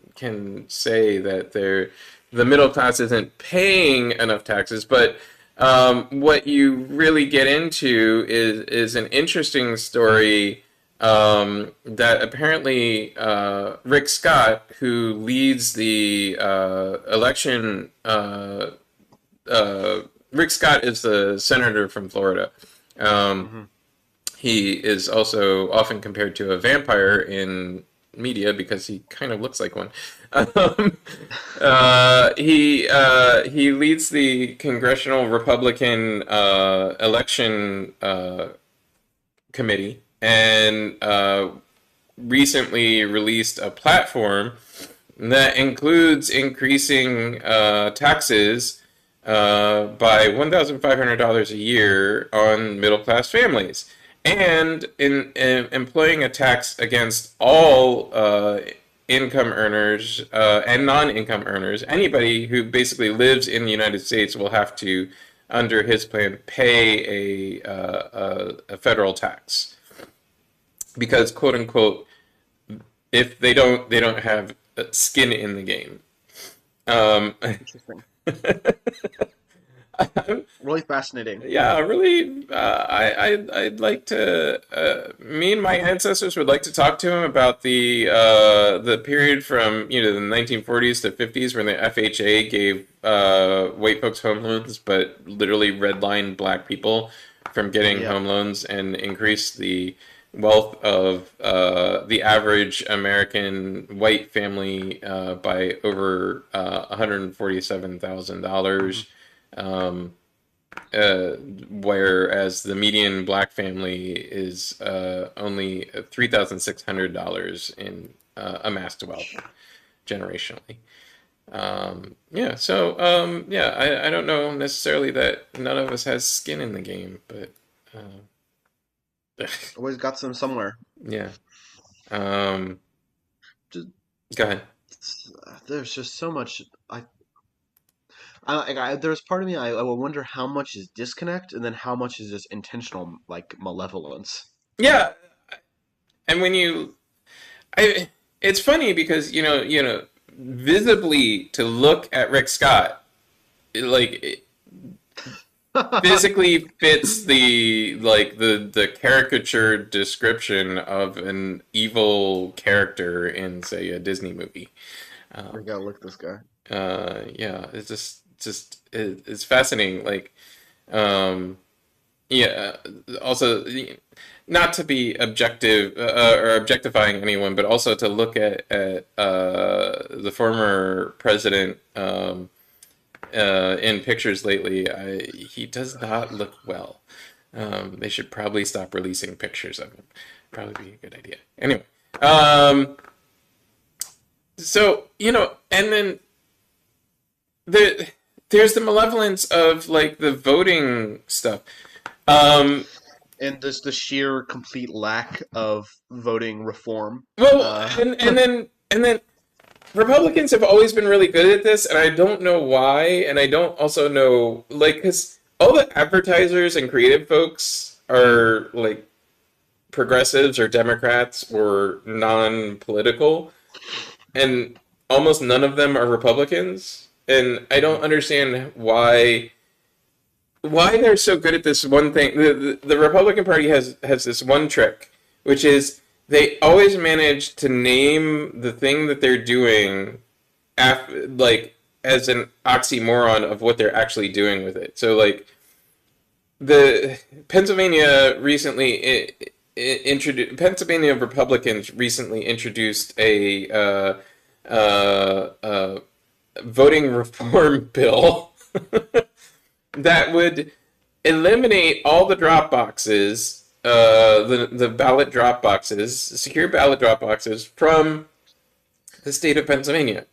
say that the middle class isn't paying enough taxes. But what you really get into is an interesting story that apparently Rick Scott, who leads the election. Rick Scott is the senator from Florida. Um, Hmm. he is also often compared to a vampire in media because he kind of looks like one. Um, he leads the congressional Republican election committee and recently released a platform that includes increasing taxes by $1,500 a year on middle class families, and in employing a tax against all income earners and non-income earners. Anybody who basically lives in the United States will have to, under his plan, pay a federal tax because, quote unquote, if they don't have skin in the game. Um, Interesting. Really fascinating. Yeah, really. I'd like to. Me and my ancestors would like to talk to him about the period from the 1940s to 50s when the FHA gave white folks home loans, but literally redlined black people from getting Yep. home loans and increased the wealth of the average American white family by over Hmm. $147,000. Um, Whereas the median black family is only $3,600 in amassed wealth generationally. Yeah, so yeah, I don't know necessarily that none of us has skin in the game, but Always got some somewhere. yeah. Um, Just, Go ahead. there's just so much. There's part of me I will wonder how much is disconnect and then how much is just intentional like malevolence. Yeah, and it's funny because visibly to look at Rick Scott, like physically fits the caricature description of an evil character in say a Disney movie. We gotta look at this guy. Yeah, it's it's fascinating. Like, um, yeah. Also, not to be objective or objectifying anyone, but also to look at the former president in pictures lately. He does not look well. They should probably stop releasing pictures of him. Probably be a good idea. Anyway, um, so and then the there's the malevolence of like the voting stuff. Um, And just the sheer complete lack of voting reform. well, Uh, and then Republicans have always been really good at this, and I don't know why, and I don't also know like because all the advertisers and creative folks are like progressives or Democrats or non-political, and almost none of them are Republicans, and I don't mhm. understand why they're so good at this one thing. The Republican Party has this one trick, which is they always manage to name the thing that they're doing like as an oxymoron of what they're actually doing with it. So like the Pennsylvania Republicans recently introduced a voting reform bill that would eliminate all the drop boxes, the ballot drop boxes, secure ballot drop boxes from the state of Pennsylvania.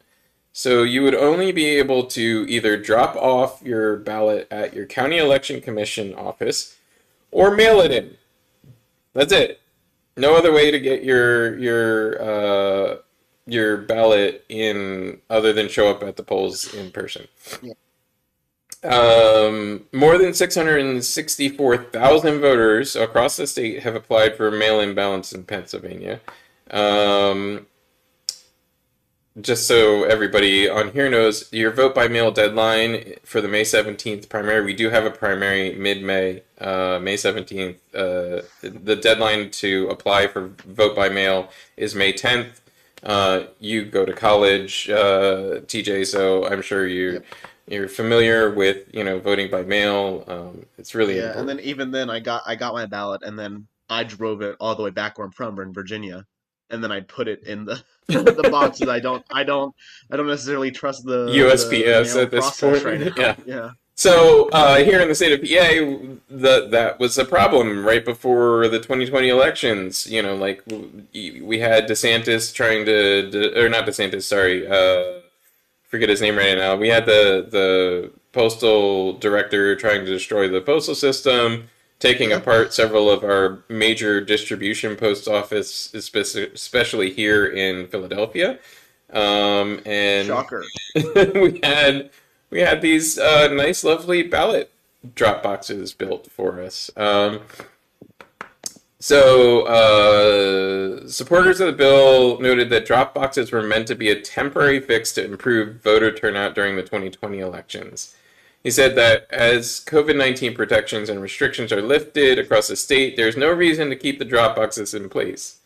So you would only be able to either drop off your ballot at your county election commission office or mail it in. That's it. No other way to get your your ballot in other than show up at the polls in person. Yeah. More than 664,000 voters across the state have applied for mail-in ballots in Pennsylvania. Um, just so everybody on here knows, your vote by mail deadline for the May 17th primary, we do have a primary mid-May, May 17th. The deadline to apply for vote by mail is May 10th. You go to college, TJ, so I'm sure Yep. you're familiar with, voting by mail. It's really Yeah, and then important. even then I got my ballot and then I drove it all the way back where I'm from, in Virginia, and then I put it in the the boxes. I don't necessarily trust the USPS mail at this process right point. now. Yeah. Yeah. So here in the state of PA, that was a problem right before the 2020 elections. Like we had DeSantis trying or not DeSantis, sorry, forget his name right now. We had the postal director trying to destroy the postal system, taking Yeah. apart several of our major distribution post office, especially here in Philadelphia. And Shocker. we had these nice, lovely ballot drop boxes built for us. Supporters of the bill noted that drop boxes were meant to be a temporary fix to improve voter turnout during the 2020 elections. He said that as COVID-19 protections and restrictions are lifted across the state, there's no reason to keep the drop boxes in place.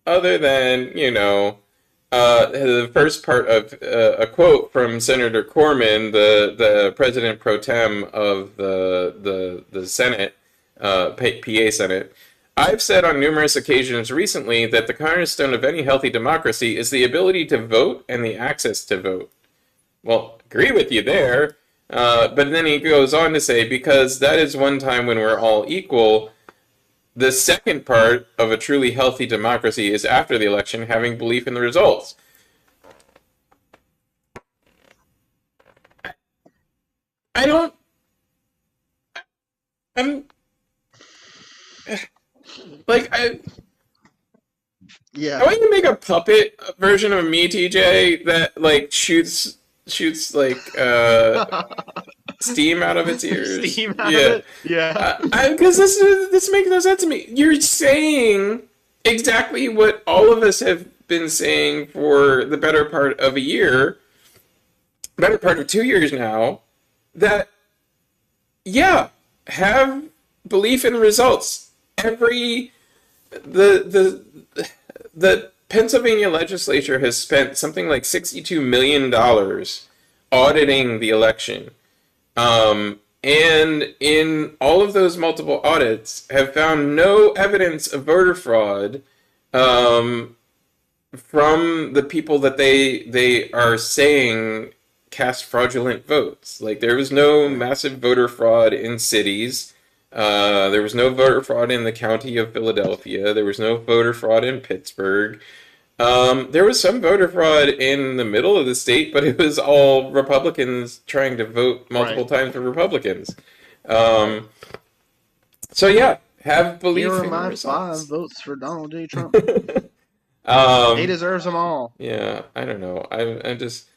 Other than, the first part of a quote from Senator Corman, the president pro tem of the Senate, PA Senate. I've said on numerous occasions recently that the cornerstone of any healthy democracy is the ability to vote and the access to vote. Well, agree with you there. But then he goes on to say, because that is one time when we're all equal. The second part of a truly healthy democracy is after the election having belief in the results. I don't. I'm like I Yeah. want you to make a puppet version of me, TJ, that like shoots like steam out of its ears. Steam out of Yeah, it. Yeah. because this makes no sense to me. You're saying exactly what all of us have been saying for the better part of a year, better part of 2 years now. That yeah, have belief in results. The Pennsylvania legislature has spent something like $62 million auditing the election. And in all of those multiple audits have found no evidence of voter fraud um, from the people that they are saying cast fraudulent votes. Like there was no Right. massive voter fraud in cities. There was no voter fraud in the county of Philadelphia. There was no voter fraud in Pittsburgh. There was some voter fraud in the middle of the state, but it was all Republicans trying to vote multiple Right. times for Republicans. Right. Um, so yeah, have Here belief are in my 5 results. votes for Donald J. Trump. He um, deserves them all. yeah, I don't know. I just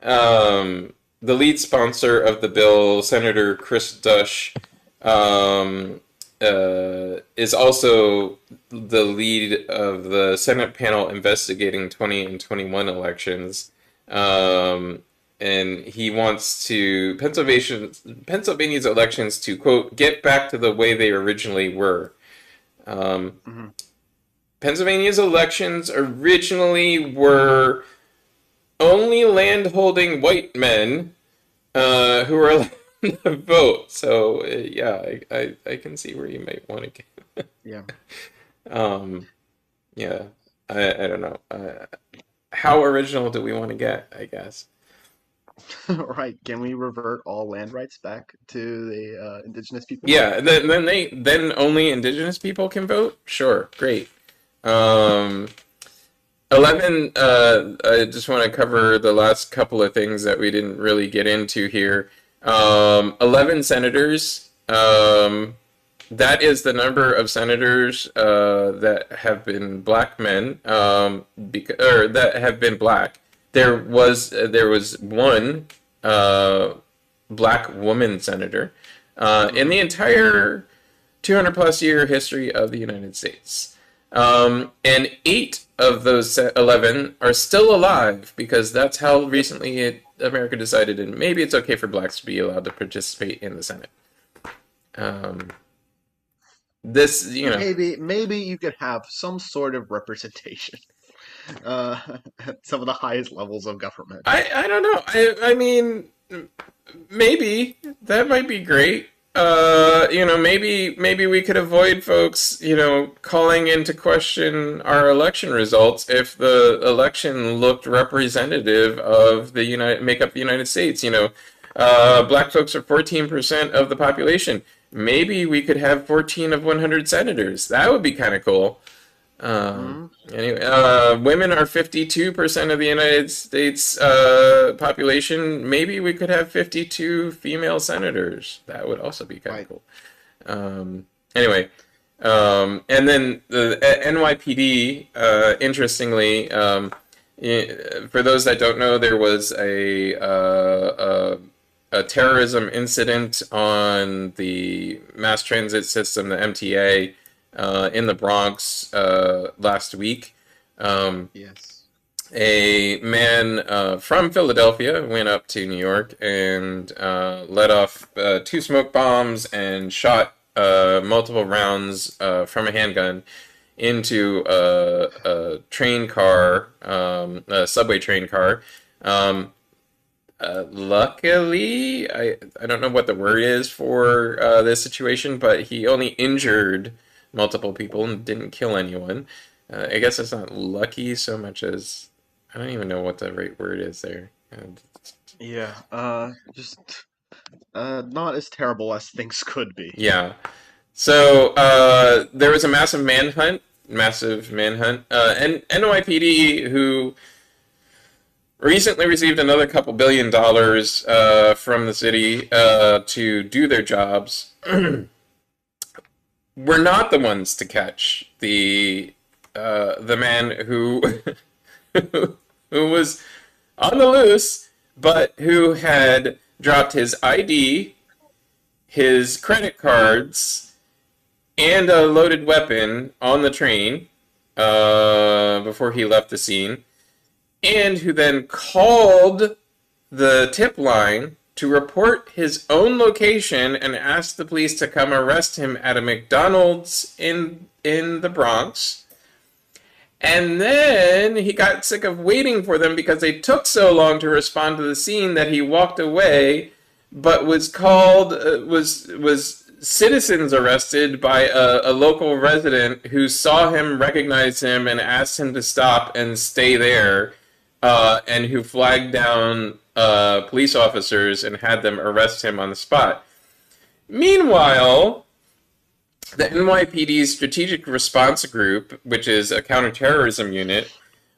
the lead sponsor of the bill, Senator Chris Dush, um, is also the lead of the Senate panel investigating 20 and 21 elections. Um, and he wants Pennsylvania's elections to, quote, get back to the way they originally were. Um, Hmm. Pennsylvania's elections originally were only land-holding white men who are allowed to vote. So yeah, I can see where you might want to get. Yeah. Um, yeah, I don't know. How original do we want to get? I guess. Right. Can we revert all land rights back to the indigenous people? Yeah, then only indigenous people can vote. Sure, great. Um, 11. I just want to cover the last couple of things that we didn't really get into here. 11 senators that is the number of senators that have been black men, or that have been black. There was one uh, black woman senator in the Hmm. entire 200 plus year history of the United States. And 8 of those 11 are still alive because that's how Yep. recently America decided, and maybe it's okay for blacks to be allowed to participate in the Senate. Um, this. Maybe you could have some sort of representation at some of the highest levels of government. I don't know. I mean, maybe that might be great. Maybe we could avoid folks, calling into question our election results if the election looked representative of the United make up the United States. Black folks are 14% of the population. Maybe we could have 14 of 100 senators. That would be kind of cool. Hmm. Anyway, women are 52% of the United States population. Maybe we could have 52 female senators. That would also be kind of Right. cool. Anyway, and then the NYPD, interestingly, for those that don't know, there was a terrorism incident on the mass transit system, the MTA, in the Bronx last week. Um, Yes. a man from Philadelphia went up to New York and let off 2 smoke bombs and shot multiple rounds from a handgun into a train car, a subway train car. Um, Luckily, I don't know what the word is for this situation, but he only injured multiple people and didn't kill anyone. I guess it's not lucky so much as I don't even know what the right word is there. Yeah. Just not as terrible as things could be. Yeah. So there was a massive manhunt, and NYPD who recently received another couple $1 billion from the city to do their jobs. We're not the ones to catch the man who who was on the loose, but who had dropped his ID, his credit cards, and a loaded weapon on the train before he left the scene, and who then called the tip line to report his own location and asked the police to come arrest him at a McDonald's in the Bronx. And then he got sick of waiting for them because they took so long to respond to the scene that he walked away, but was called was citizens arrested by a local resident who saw him, recognized him, and asked him to stop and stay there, and who flagged down police officers and had them arrest him on the spot. Meanwhile, the NYPD's Strategic Response Group, which is a counterterrorism unit,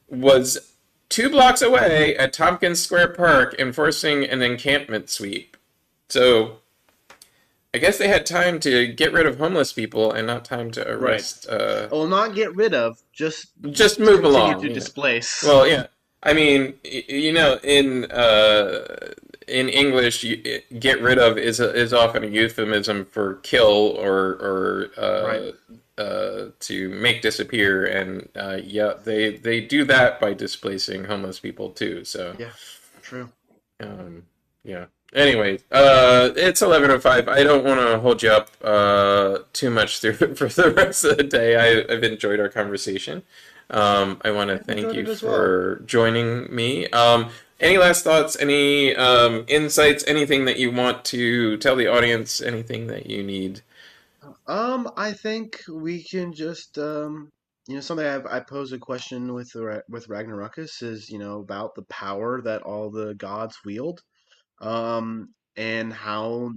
was 2 blocks away at Tompkins Square Park enforcing an encampment sweep. So I guess they had time to get rid of homeless people and not time to Right. arrest. Well, not get rid of, Just just move continue along. to displace. Well, yeah. I mean, in English, get rid of is often a euphemism for kill or Right. to make disappear, and yeah, they do that by displacing homeless people too. So Yeah. True. um, yeah. Anyway, it's 11:05. I don't want to hold you up too much through for the rest of the day. I've enjoyed our conversation. I want to I thank enjoyed you it as well. for joining me. Any last thoughts? Any insights? Anything that you want to tell the audience? Anything that you need? I think we can just something I pose a question with with Ragnarukkus is about the power that all the gods wield, and how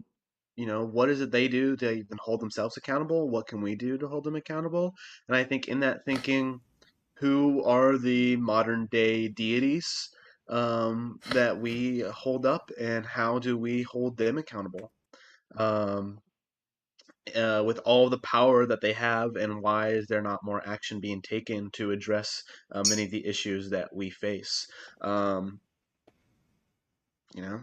what is it they do to even hold themselves accountable? What can we do to hold them accountable? And I think in that thinking, who are the modern day deities that we hold up, and how do we hold them accountable? Um, with all the power that they have, and why is there not more action being taken to address many of the issues that we face? Um, you know,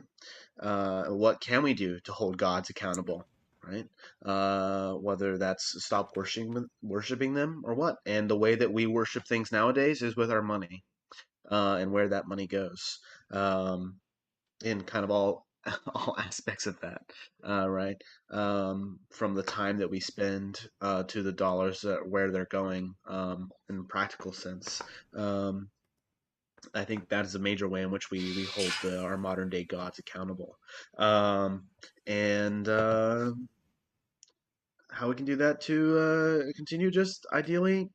what can we do to hold gods accountable, right? Whether that's stop worshiping them or what. And the way that we worship things nowadays is with our money, and where that money goes. Um, in kind of all all aspects of that, right? From the time that we spend to the dollars where they're going, in practical sense. Um, I think that is a major way in which we hold our modern day gods accountable, um, and how we can do that to continue just ideally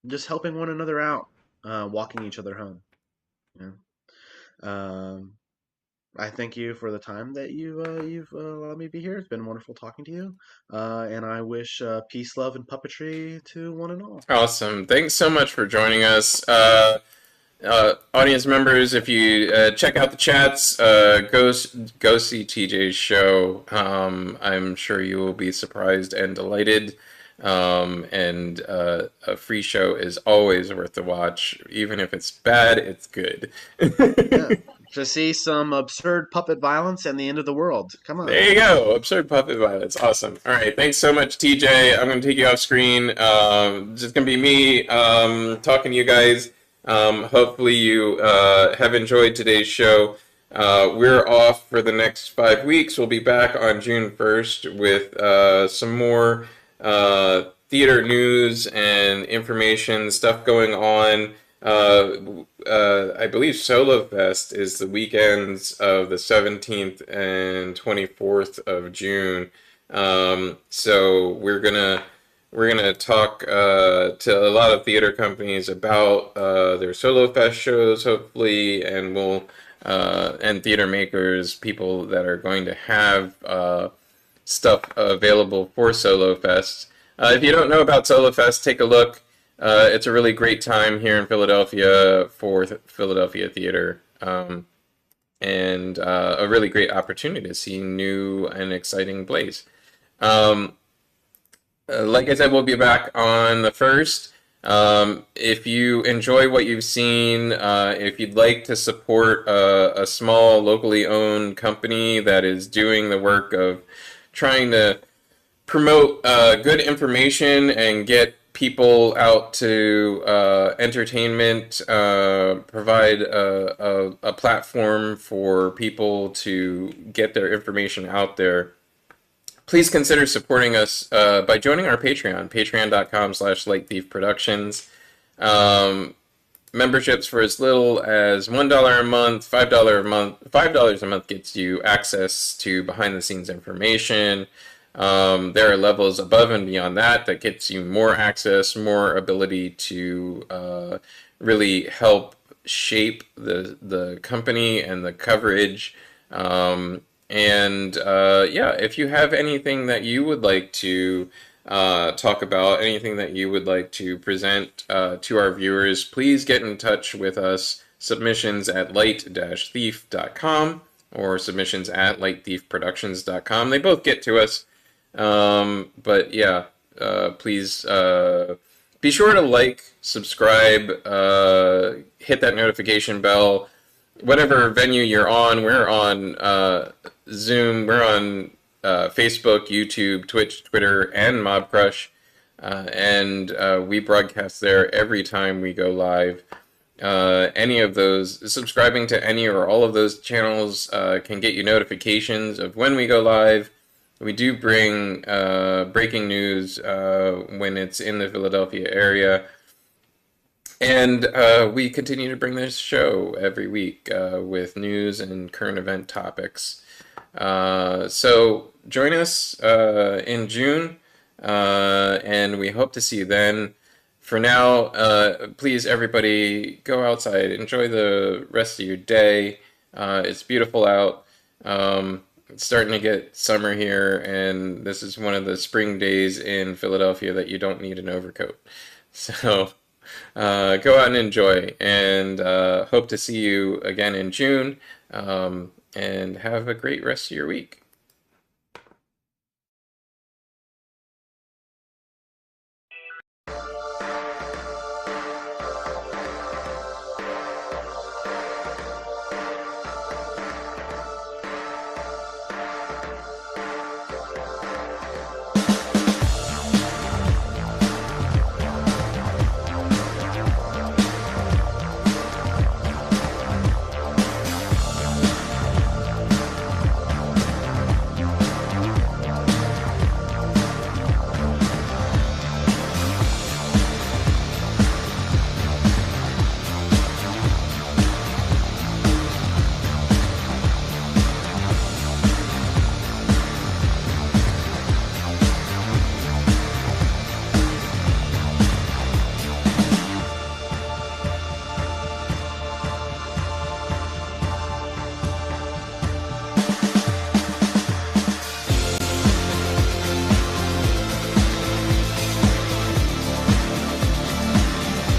just helping one another out, walking each other home. You know? I thank you for the time that you've allowed me to be here. It's been wonderful talking to you, and I wish peace, love, and puppetry to one and all. Awesome. Thanks so much for joining us. Audience members, if you check out the chats, go see TJ's show. I'm sure you will be surprised and delighted. And a free show is always worth the watch. Even if it's bad, it's good. Yeah, to see some absurd puppet violence and the end of the world. Come on. There you go. Absurd puppet violence. Awesome. All right. Thanks so much, TJ. I'm going to take you off screen. Just going to be me talking to you guys. Hopefully you have enjoyed today's show. We're off for the next 5 weeks. We'll be back on June 1st with some more theater news and information, stuff going on. I believe Solo Fest is the weekends of the 17th and 24th of June. So we're gonna talk to a lot of theater companies about their Solo Fest shows, hopefully, and we'll and theater makers, people that are going to have stuff available for Solo Fest. If you don't know about Solo Fest, take a look. It's a really great time here in Philadelphia for Philadelphia theater, and a really great opportunity to see new and exciting plays. Um, like I said, we'll be back on the 1st. If you enjoy what you've seen, if you'd like to support a small locally owned company that is doing the work of trying to promote good information and get people out to entertainment, provide a platform for people to get their information out there, please consider supporting us by joining our Patreon, patreon.com/lightthiefproductions. Memberships for as little as $1 a month, $5 a month. $5 a month gets you access to behind the scenes information. There are levels above and beyond that that gets you more access, more ability to really help shape the company and the coverage. Yeah, if you have anything that you would like to talk about, anything that you would like to present to our viewers, please get in touch with us. Submissions at light-thief.com or submissions at lightthiefproductions.com. They both get to us. But yeah, please be sure to like, subscribe, hit that notification bell. Whatever venue you're on, we're on Zoom, we're on Facebook, YouTube, Twitch, Twitter, and Mobcrush. And we broadcast there every time we go live. Any of those, subscribing to any or all of those channels can get you notifications of when we go live. We do bring breaking news when it's in the Philadelphia area. And we continue to bring this show every week with news and current event topics. So join us in June, and we hope to see you then. For now, please, everybody, go outside. Enjoy the rest of your day. It's beautiful out. It's starting to get summer here, and this is one of the spring days in Philadelphia that you don't need an overcoat. So go out and enjoy, and hope to see you again in June, and have a great rest of your week.